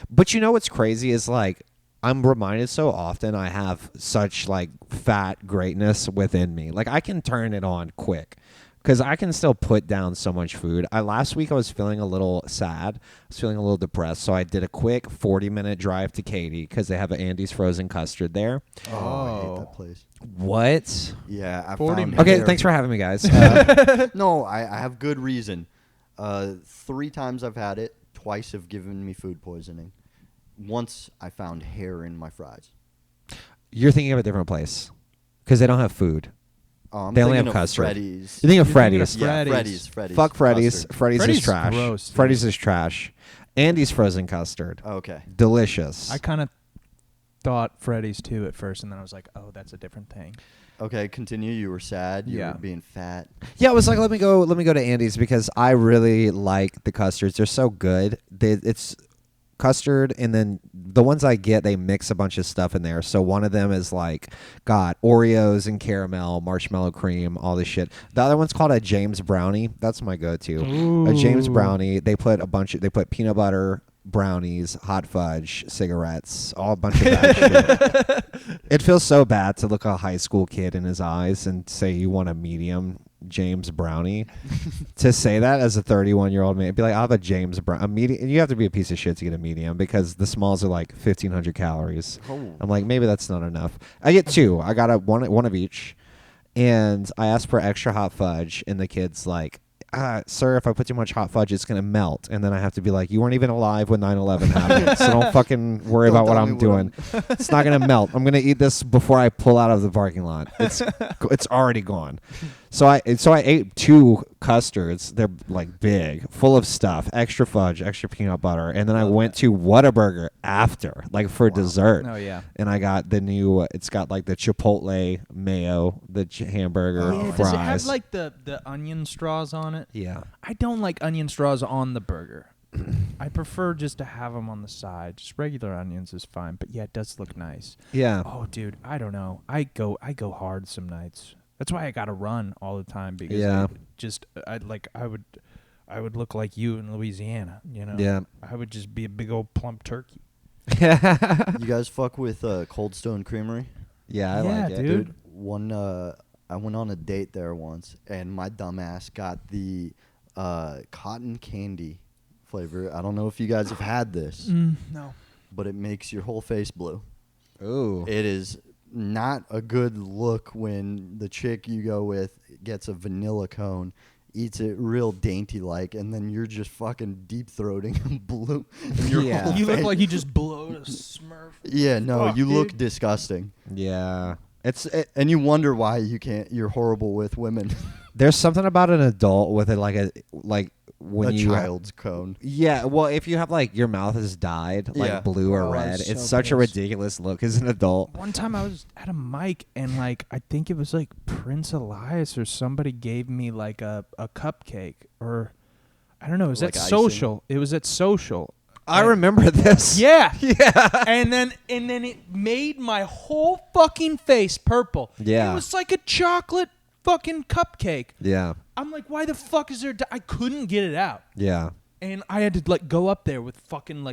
But you know what's crazy is like I'm reminded so often I have such like fat greatness within me. Like I can turn it on quick because I can still put down so much food. Last week I was feeling a little sad. I was feeling a little depressed, so I did a quick 40-minute drive to Katy because they have an Andy's frozen custard there. Oh, I hate that place. What? Yeah, I 40 found minutes. Okay, there- thanks for having me, guys. No, I have good reason. 3 times I've had it. Twice have given me food poisoning. Once I found hair in my fries. You're thinking of a different place because they don't have food. I'm They only thinking have of custard. Freddy's. You think of You're thinking of Freddy's? Yeah, Freddy's. Freddy's. Fuck Freddy's. Custard. Freddy's is Freddy's trash. gross, dude. Freddy's is trash. Andy's frozen custard. Okay. Delicious. I kind of thought Freddy's too at first, and then I was like, oh, that's a different thing. Okay, continue. You were sad. You Yeah. were being fat. Yeah, I was like, let me go to Andy's because I really like the custards. They're so good. It's custard, and then the ones I get, they mix a bunch of stuff in there. So one of them is like got Oreos and caramel, marshmallow cream, all this shit. The other o's called a James Brownie. That's my go-to. A James Ooh. Brownie. They put peanut butter, brownies, hot fudge, cigarettes, all a bunch of bad shit. It feels so bad to look a high school kid in his eyes and say you want a medium James Brownie. To say that as a 31-year-old man, be like, I'll have a James Brown, a medium. You have to be a piece of shit to get a medium because the smalls are like 1,500 calories. Oh. I'm like, maybe that's not enough. I get two. I got one of each, and I asked for extra hot fudge, and the kid's like, sir, if I put too much hot fudge, it's going to melt. And then I have to be like, you weren't even alive when 9/11 happened, so don't fucking worry Don't about what tell I'm me doing. It's not going to melt. I'm going to eat this before I pull out of the parking lot. It's already gone. So I ate two custards. They're like big, full of stuff, extra fudge, extra peanut butter. And then I went to Whataburger after, like for dessert. Oh yeah. And I got the new, it's got like the Chipotle mayo, the hamburger, Yeah, fries. does it have like the onion straws on it? Yeah. I don't like onion straws on the burger. I prefer just to have them on the side. Just regular onions is fine, but yeah, it does look nice. Yeah. Oh, dude, I don't know. I go hard some nights. That's why I gotta run all the time because Yeah. I would look like you in Louisiana. You know. Yeah. I would just be a big old plump turkey. You guys fuck with Cold Stone Creamery? Yeah, I Yeah, like it. dude. I went on a date there once, and my dumbass got the cotton candy flavor. I don't know if you guys have had this, No. but it makes your whole face blue. Ooh. It is not a good look when the chick you go with gets a vanilla cone, eats it real dainty like, and then you're just fucking deep throating blue. In your Yeah. whole You look face. like you just blowed a Smurf. Yeah, no, Fuck, you look dude. disgusting, Yeah. and you wonder why you're horrible with women. There's something about an adult with it, when A you child's cone. Yeah, well, if you have like your mouth is dyed like Yeah. blue or Oh, I red, was it's so such a pissed. ridiculous look as an adult. One time I was at a mic and like I think it was like Prince Elias or somebody gave me like a cupcake or I don't know. It was Like at icing? Social. It was at Social. I And- remember this. Yeah. Yeah. And then it made my whole fucking face purple. Yeah. It was like a chocolate fucking cupcake. Yeah. I'm like, why the fuck is there? I couldn't get it out, Yeah. and I had to like go up there with fucking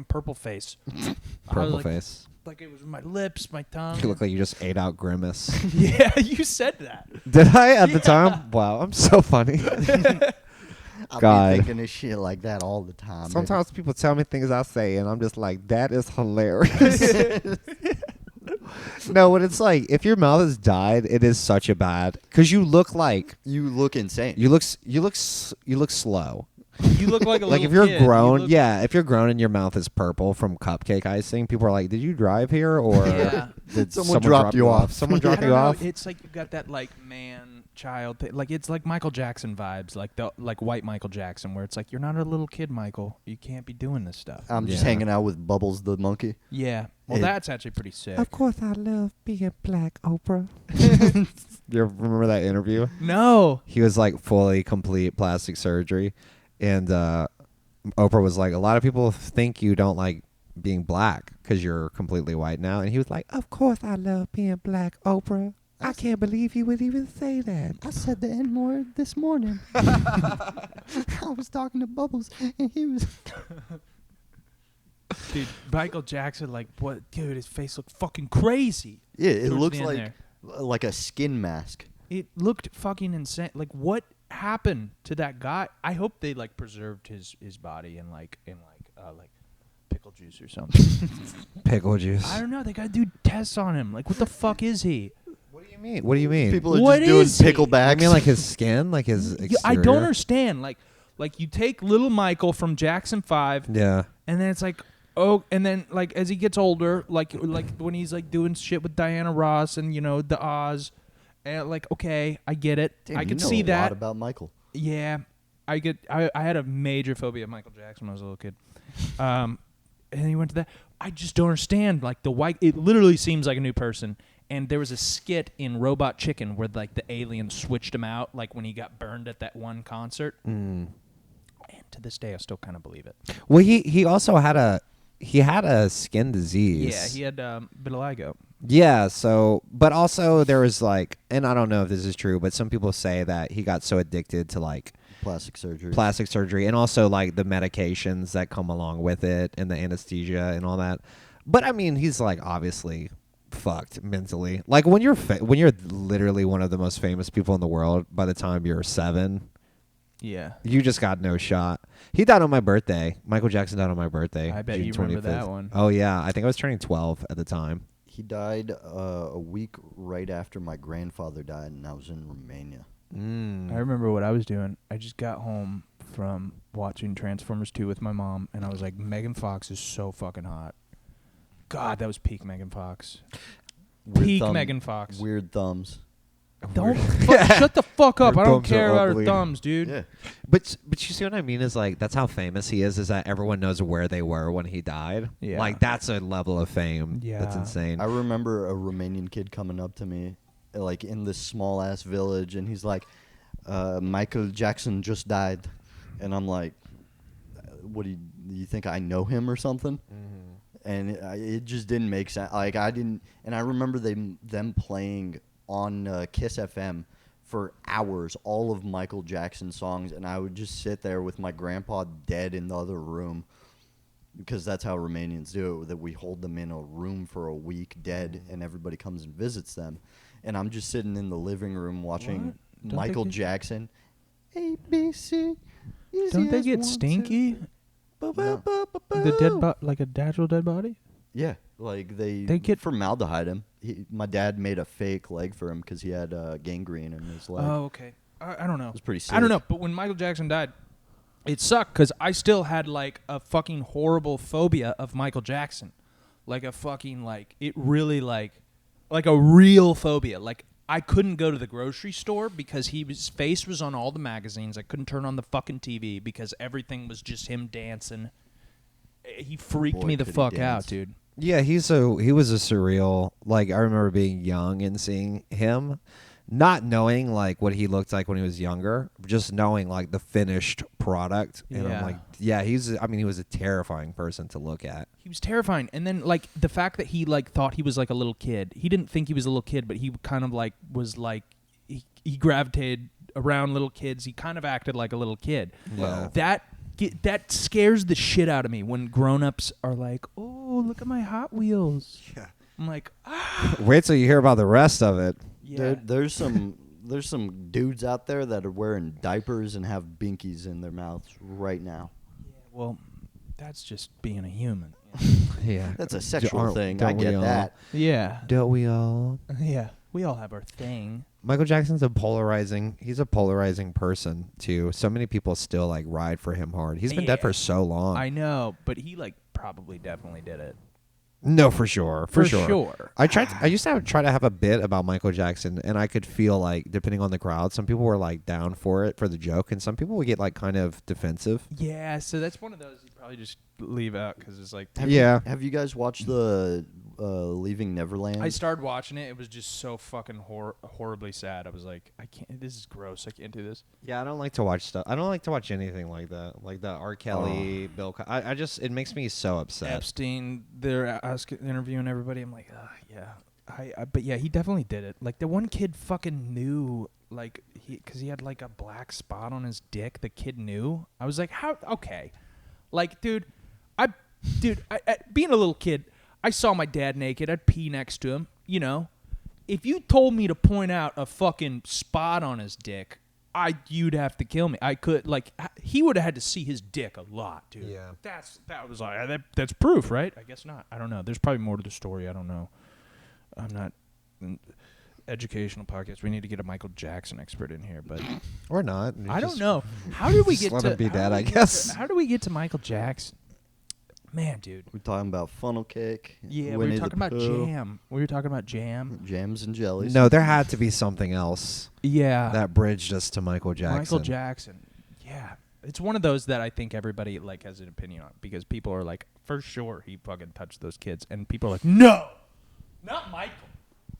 purple face. I was Purple like, face. Like it was my lips, my tongue. You look like you just ate out Grimace. Yeah, you said that. Did I at the time? Wow, I'm so funny. I'll God. be thinking of shit like that all the time. Sometimes people tell me things I say, and I'm just like, that is hilarious. No, when it's like, if your mouth is dyed, it is such a bad, because you look like You look insane. you look slow. You look like a Like little if you're kid. You grown, look- yeah, if you're grown and your mouth is purple from cupcake icing, people are like, "Did you drive here or Yeah. did Someone dropped you off?" Someone I dropped don't you know. off." It's like you got that like man child thing. Like it's like Michael Jackson vibes, like the like white Michael Jackson, where it's like you're not a little kid, Michael. You can't be doing this stuff. I'm just Yeah. hanging out with Bubbles the monkey. Yeah. Well, It- that's actually pretty sick. Of course, I love being black, Oprah. You ever remember that interview? No. He was like fully complete plastic surgery, and Oprah was like, "A lot of people think you don't like being black because you're completely white now," and he was like, "Of course, I love being black, Oprah. I can't believe you would even say that." I said the N word this morning. I was talking to Bubbles, and he was. Dude, Michael Jackson, like, what? Dude, his face looked fucking crazy. Yeah, it Towards looks the end like there. like a skin mask. It looked fucking insane. Like, what happened to that guy? I hope they like preserved his body in like pickle juice or something. Pickle juice. I don't know. They gotta do tests on him. Like, what the fuck is he? What do you mean? What do you mean? People are What just doing is he? picklebacks. I mean, like his skin, like his Yeah, exterior. I don't understand. Like you take little Michael from Jackson 5, Yeah. and then it's like, oh, and then like as he gets older, like when he's like doing shit with Diana Ross and the Oz, and like okay, I get it. Damn, I you could know see a that. lot about Michael. Yeah, I had a major phobia of Michael Jackson when I was a little kid. And he went to that. I just don't understand. Like the white, it literally seems like a new person. And there was a skit in Robot Chicken where like the aliens switched him out, like when he got burned at that one concert. Mm. And to this day, I still kind of believe it. Well, he also had a skin disease. Yeah, he had vitiligo. Yeah, so, but also there was like, and I don't know if this is true, but some people say that he got so addicted to like Plastic surgery. plastic surgery and also like the medications that come along with it and the anesthesia and all that. But I mean, he's like obviously fucked mentally. Like when you're when you're literally one of the most famous people in the world. By the time you're 7, Yeah. you just got no shot. He died on my birthday. Michael Jackson died on my birthday. I bet June you remember 25th. that one. Oh yeah, I think I was turning 12 at the time. He died a week right after my grandfather died, and I was in Romania. I remember what I was doing. I just got home from watching Transformers 2 with my mom, and I was like, Megan Fox is so fucking hot. God, that was peak Megan Fox. Peak Megan Fox. Weird thumbs. Don't shut the fuck up. Her I don't thumbs care are about her ugly. thumbs, dude. Yeah. But you see what I mean is like that's how famous he is that everyone knows where they were when he died. Yeah. Like that's a level of fame. Yeah. That's insane. I remember a Romanian kid coming up to me, like in this small ass village, and he's like, "Michael Jackson just died," and I'm like, "What do you think I know him or something?" And it just didn't make sense. Like I didn't, and I remember them playing on Kiss FM for hours all of Michael Jackson songs, and I would just sit there with my grandpa dead in the other room. Because that's how Romanians do it, that we hold them in a room for a week dead, and everybody comes and visits them. And I'm just sitting in the living room watching Michael Jackson. A, B, C. Don't they get stinky? No. The dead like a natural dead body? Yeah, like they get formaldehyde him. My dad made a fake leg for him because he had gangrene in his leg. Oh, okay. I don't know. It was pretty sick. I don't know, but when Michael Jackson died, it sucked because I still had like a fucking horrible phobia of Michael Jackson, like a fucking it really like a real phobia. Like I couldn't go to the grocery store because his face was on all the magazines. I couldn't turn on the fucking TV because everything was just him dancing. He freaked Boy, me the could he fuck dance. out, dude. Yeah, he was a surreal. Like I remember being young and seeing him, not knowing like what he looked like when he was younger, just knowing like the finished product. And Yeah. I'm like, yeah, he was a terrifying person to look at. He was terrifying. And then like the fact that he like thought he was like a little kid. He didn't think he was a little kid, but he kind of like was like he gravitated around little kids. He kind of acted like a little kid. Yeah. That scares the shit out of me when grown-ups are like, "Oh, look at my Hot Wheels." Yeah. I'm like, Wait till you hear about the rest of it. yeah. There's some dudes out there that are wearing diapers and have binkies in their mouths right now. Well, that's just being a human. Yeah. That's a sexual Aren't- thing. don't I we get all? that. Yeah. Don't we all? Yeah. We all have our thing. Michael Jackson's he's a polarizing person too. So many people still like ride for him hard. He's been dead for so long. I know, but he like probably definitely did it. No, for sure. For sure. I used to try to have a bit about Michael Jackson, and I could feel like, depending on the crowd, some people were like down for it for the joke, and some people would get like kind of defensive. Yeah, so that's one of those you probably just leave out because it's like. Have you guys watched the Leaving Neverland? I started watching it. It was just so fucking horribly sad. I was like, I can't. This is gross. I can't do this. Yeah, I don't like to watch stuff. I don't like to watch anything like that, like the R. Kelly, Oh. Bill. I just it makes me so upset. Epstein, they're interviewing everybody. I'm like, yeah. But yeah, he definitely did it. Like the one kid fucking knew, like because he had like a black spot on his dick. The kid knew. I was like, how? Okay, like, dude, being a little kid, I saw my dad naked. I'd pee next to him. You know, if you told me to point out a fucking spot on his dick, you'd have to kill me. I could he would have had to see his dick a lot, dude. Yeah. That was like that's proof, right? I guess not. I don't know. There's probably more to the story. I don't know. I'm not an educational podcast. We need to get a Michael Jackson expert in here, but Or not. I don't know. How did we just get let to him be how dead, did we I get guess. how do we get to Michael Jackson? Man, dude. We're talking about funnel cake. Yeah, we Winnie were the talking about Pooh, jam. We were talking about jam. jams and jellies. No, there had to be something else Yeah. that bridged us to Michael Jackson. Michael Jackson. Yeah. It's one of those that I think everybody like has an opinion on because people are like, for sure he fucking touched those kids. And people are like, no, not Michael.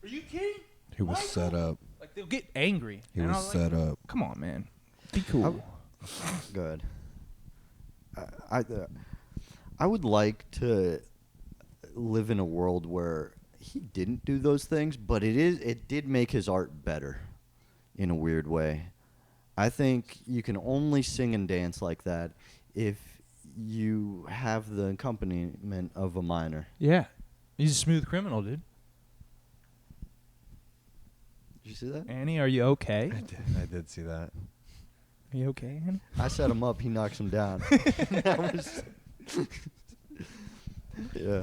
Are you kidding? He was Michael? set up. Like they'll get angry. He And I was like, set up. come on, man. Be cool. Good. I would like to live in a world where he didn't do those things, but it did make his art better in a weird way. I think you can only sing and dance like that if you have the accompaniment of a minor. Yeah. He's a smooth criminal, dude. Did you see that? Annie, are you okay? I did see that. Are you okay, Annie? I set him up. He knocks him down. That was yeah.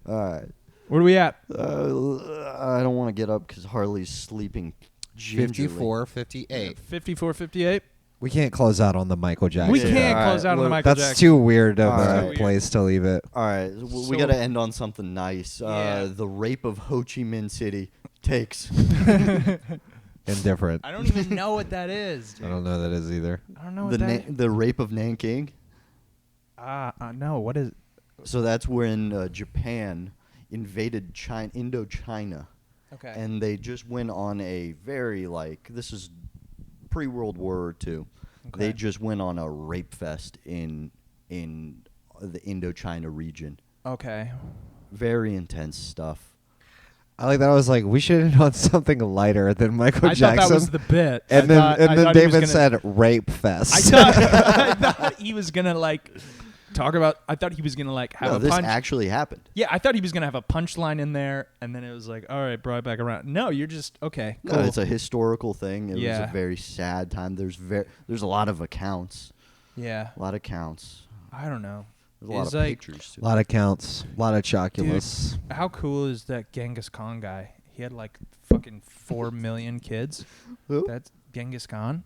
All right. Where are we at? I don't want to get up because Harley's sleeping gingerly. 54, 58. 54, 58. We can't close out on the Michael Jackson. We Yeah. can't All close right, out on the look, Michael That's Jackson. too weird of All a right. place to leave it. All right. We So- got to end on something nice. Yeah. The rape of Ho Chi Minh City takes. Indifferent. I don't even know what that is. Dude. I don't know that is either. I don't know what that is. The rape of Nanking. No, what is So that's when Japan invaded Indochina. Okay. And they just went on a very, this is pre-World War II. Okay. They just went on a rape fest in the Indochina region. Okay. Very intense stuff. I like that. I was like, we should end on something lighter than Michael I Jackson. thought that was the bit. and I then thought he was David gonna- said rape fest. I thought he was gonna talk about. I thought he was gonna have No, a this punch. actually happened. Yeah, I thought he was gonna have a punchline in there, and then it was like, all right, brought it back around. No, you're just okay. No, Cool. it's a historical thing. It was Yeah. a very sad time. There's a lot of accounts. Yeah. A lot of counts. I don't know. There's a lot It's of like- pictures too. a lot of counts. A lot of choculus. How cool is that Genghis Khan guy? He had fucking 4 million kids. Who? That's Genghis Khan,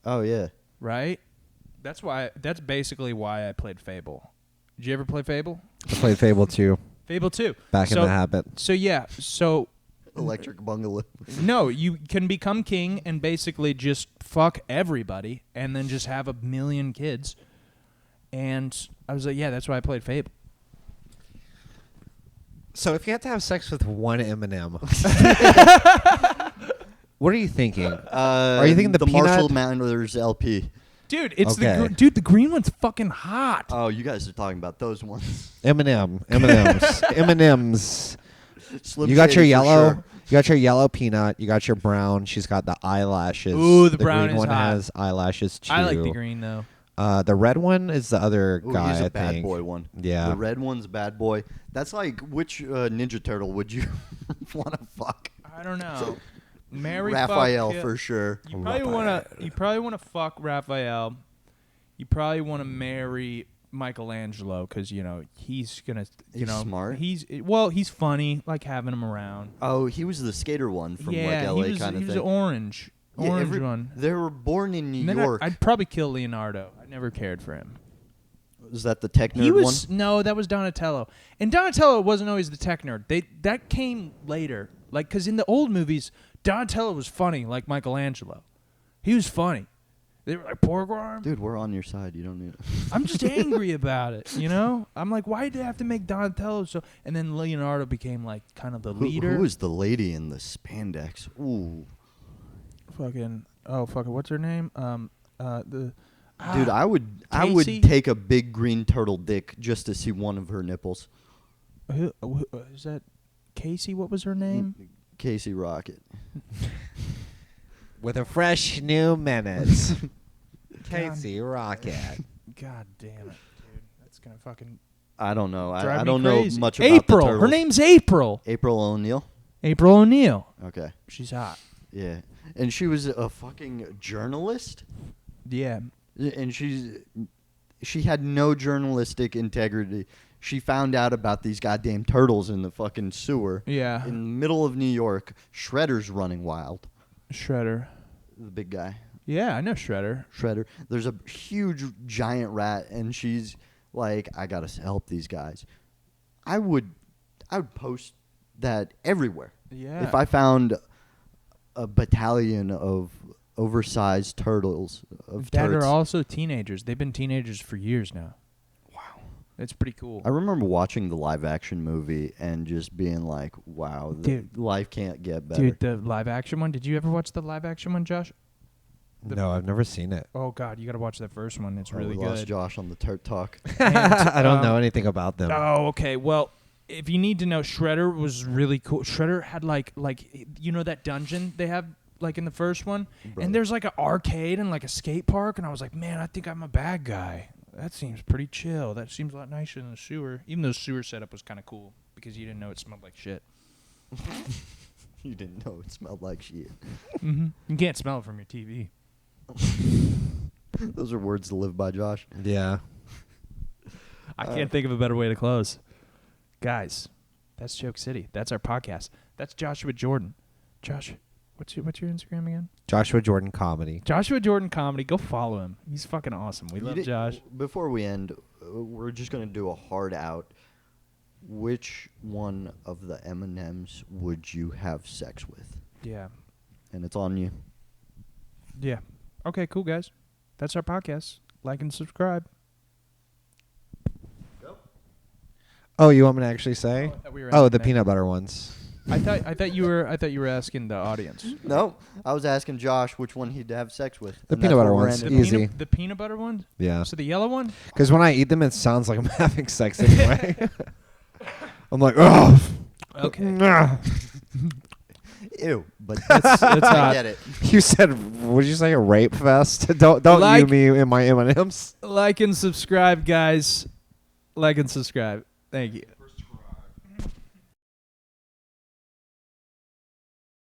Oh yeah. right? That's basically why I played Fable. Did you ever play Fable? I played Fable 2. Fable 2. Back in the habit. So yeah, so Electric Bungalow. no, you can become king and basically just fuck everybody and then just have 1 million kids. And I was like, yeah, that's why I played Fable. So if you had to have sex with one M&M, what are you thinking? Are you thinking the Marshall peanut? Mathers LP? Dude, it's Okay. the green one's fucking hot. Oh, you guys are talking about those ones. M&Ms. Slim You got your Shady for yellow. sure. You got your yellow peanut. You got your brown. She's got the eyelashes. Ooh, the brown green is one hot. has eyelashes too. I like the green though. The red one is the other Ooh, guy. he's a I bad think. boy one. Yeah. The red one's bad boy. That's like which Ninja Turtle would you want to fuck? I don't know. Mary Raphael fuck, for sure. You probably wanna fuck Raphael. You probably want to marry Michelangelo because he's gonna He's smart. He's funny, like having him around. Oh, he was the skater one from yeah, LA he was, kind of he was thing. orange one. They were born in New And then York. I'd probably kill Leonardo. I never cared for him. Was that the tech nerd He was one? no, that was Donatello, and Donatello wasn't always the tech nerd. That came later, because in the old movies, Donatello was funny, like Michelangelo. He was funny. They were like Porgwarm. Dude, we're on your side. You don't need. I'm just angry about it, I'm like, why did they have to make Donatello so? And then Leonardo became kind of the leader. Who was the lady in the spandex? Ooh. What's her name? Dude, I would Casey? take a big green turtle dick just to see one of her nipples. Who is that? Casey? What was her name? Casey Rocket. With a fresh new minute. Casey Rocket. God damn it, dude! That's gonna fucking I don't know. drive I me don't crazy. know much about April. the turtles. Her name's April. April O'Neil. April O'Neil. Okay. She's hot. Yeah. And she was a fucking journalist. Yeah. And she had no journalistic integrity. She found out about these goddamn turtles in the fucking sewer. Yeah. In the middle of New York. Shredder's running wild. Shredder. The big guy. Yeah, I know Shredder. Shredder. There's a huge giant rat, and she's like, I gotta help these guys. I would post that everywhere. Yeah. If I found a battalion of oversized turtles of that turds. are also teenagers. They've been teenagers for years now. Wow. It's pretty cool. I remember watching the live action movie and just being like, wow, Dude. life can't get better. Dude, the live action one. Did you ever watch the live action one, Josh? No, I've never seen it. Oh God, you got to watch that first one. It's really we lost good. Josh on the Turt Talk. And, I don't know anything about them. Oh, okay. Well, if you need to know, Shredder was really cool. Shredder had like that dungeon they have in the first one, Brother. and there's an arcade and a skate park, and I was like, man, I think I'm a bad guy. That seems pretty chill. That seems a lot nicer than the sewer. Even though the sewer setup was kind of cool because you didn't know it smelled like shit. You didn't know it smelled like shit. Mm-hmm. You can't smell it from your TV. Those are words to live by, Josh. Yeah. I can't think of a better way to close. Guys, that's Joke City. That's our podcast. That's Joshua Jordan. Josh, what's your Instagram again? Joshua Jordan Comedy. Joshua Jordan Comedy. Go follow him. He's fucking awesome. We love Josh. Before we end, we're just going to do a hard out. Which one of the M&Ms would you have sex with? Yeah. And it's on you. Yeah. Okay, cool, guys. That's our podcast. Like and subscribe. Oh, you want me to actually say? Oh, I thought we were Oh, asking the that. peanut butter ones. I thought you were asking the audience. No, I was asking Josh which one he'd have sex with. The and peanut that's butter where we're ones. ending. Easy. The peanut butter one? Yeah. So the yellow one? Because when I eat them, it sounds like I'm having sex anyway. I'm like, oh. Okay. Ew, but It's I hot. get it. You said, would you say a rape fest? don't Like- you me in my M&Ms. Like and subscribe, guys. Like and subscribe. Thank you.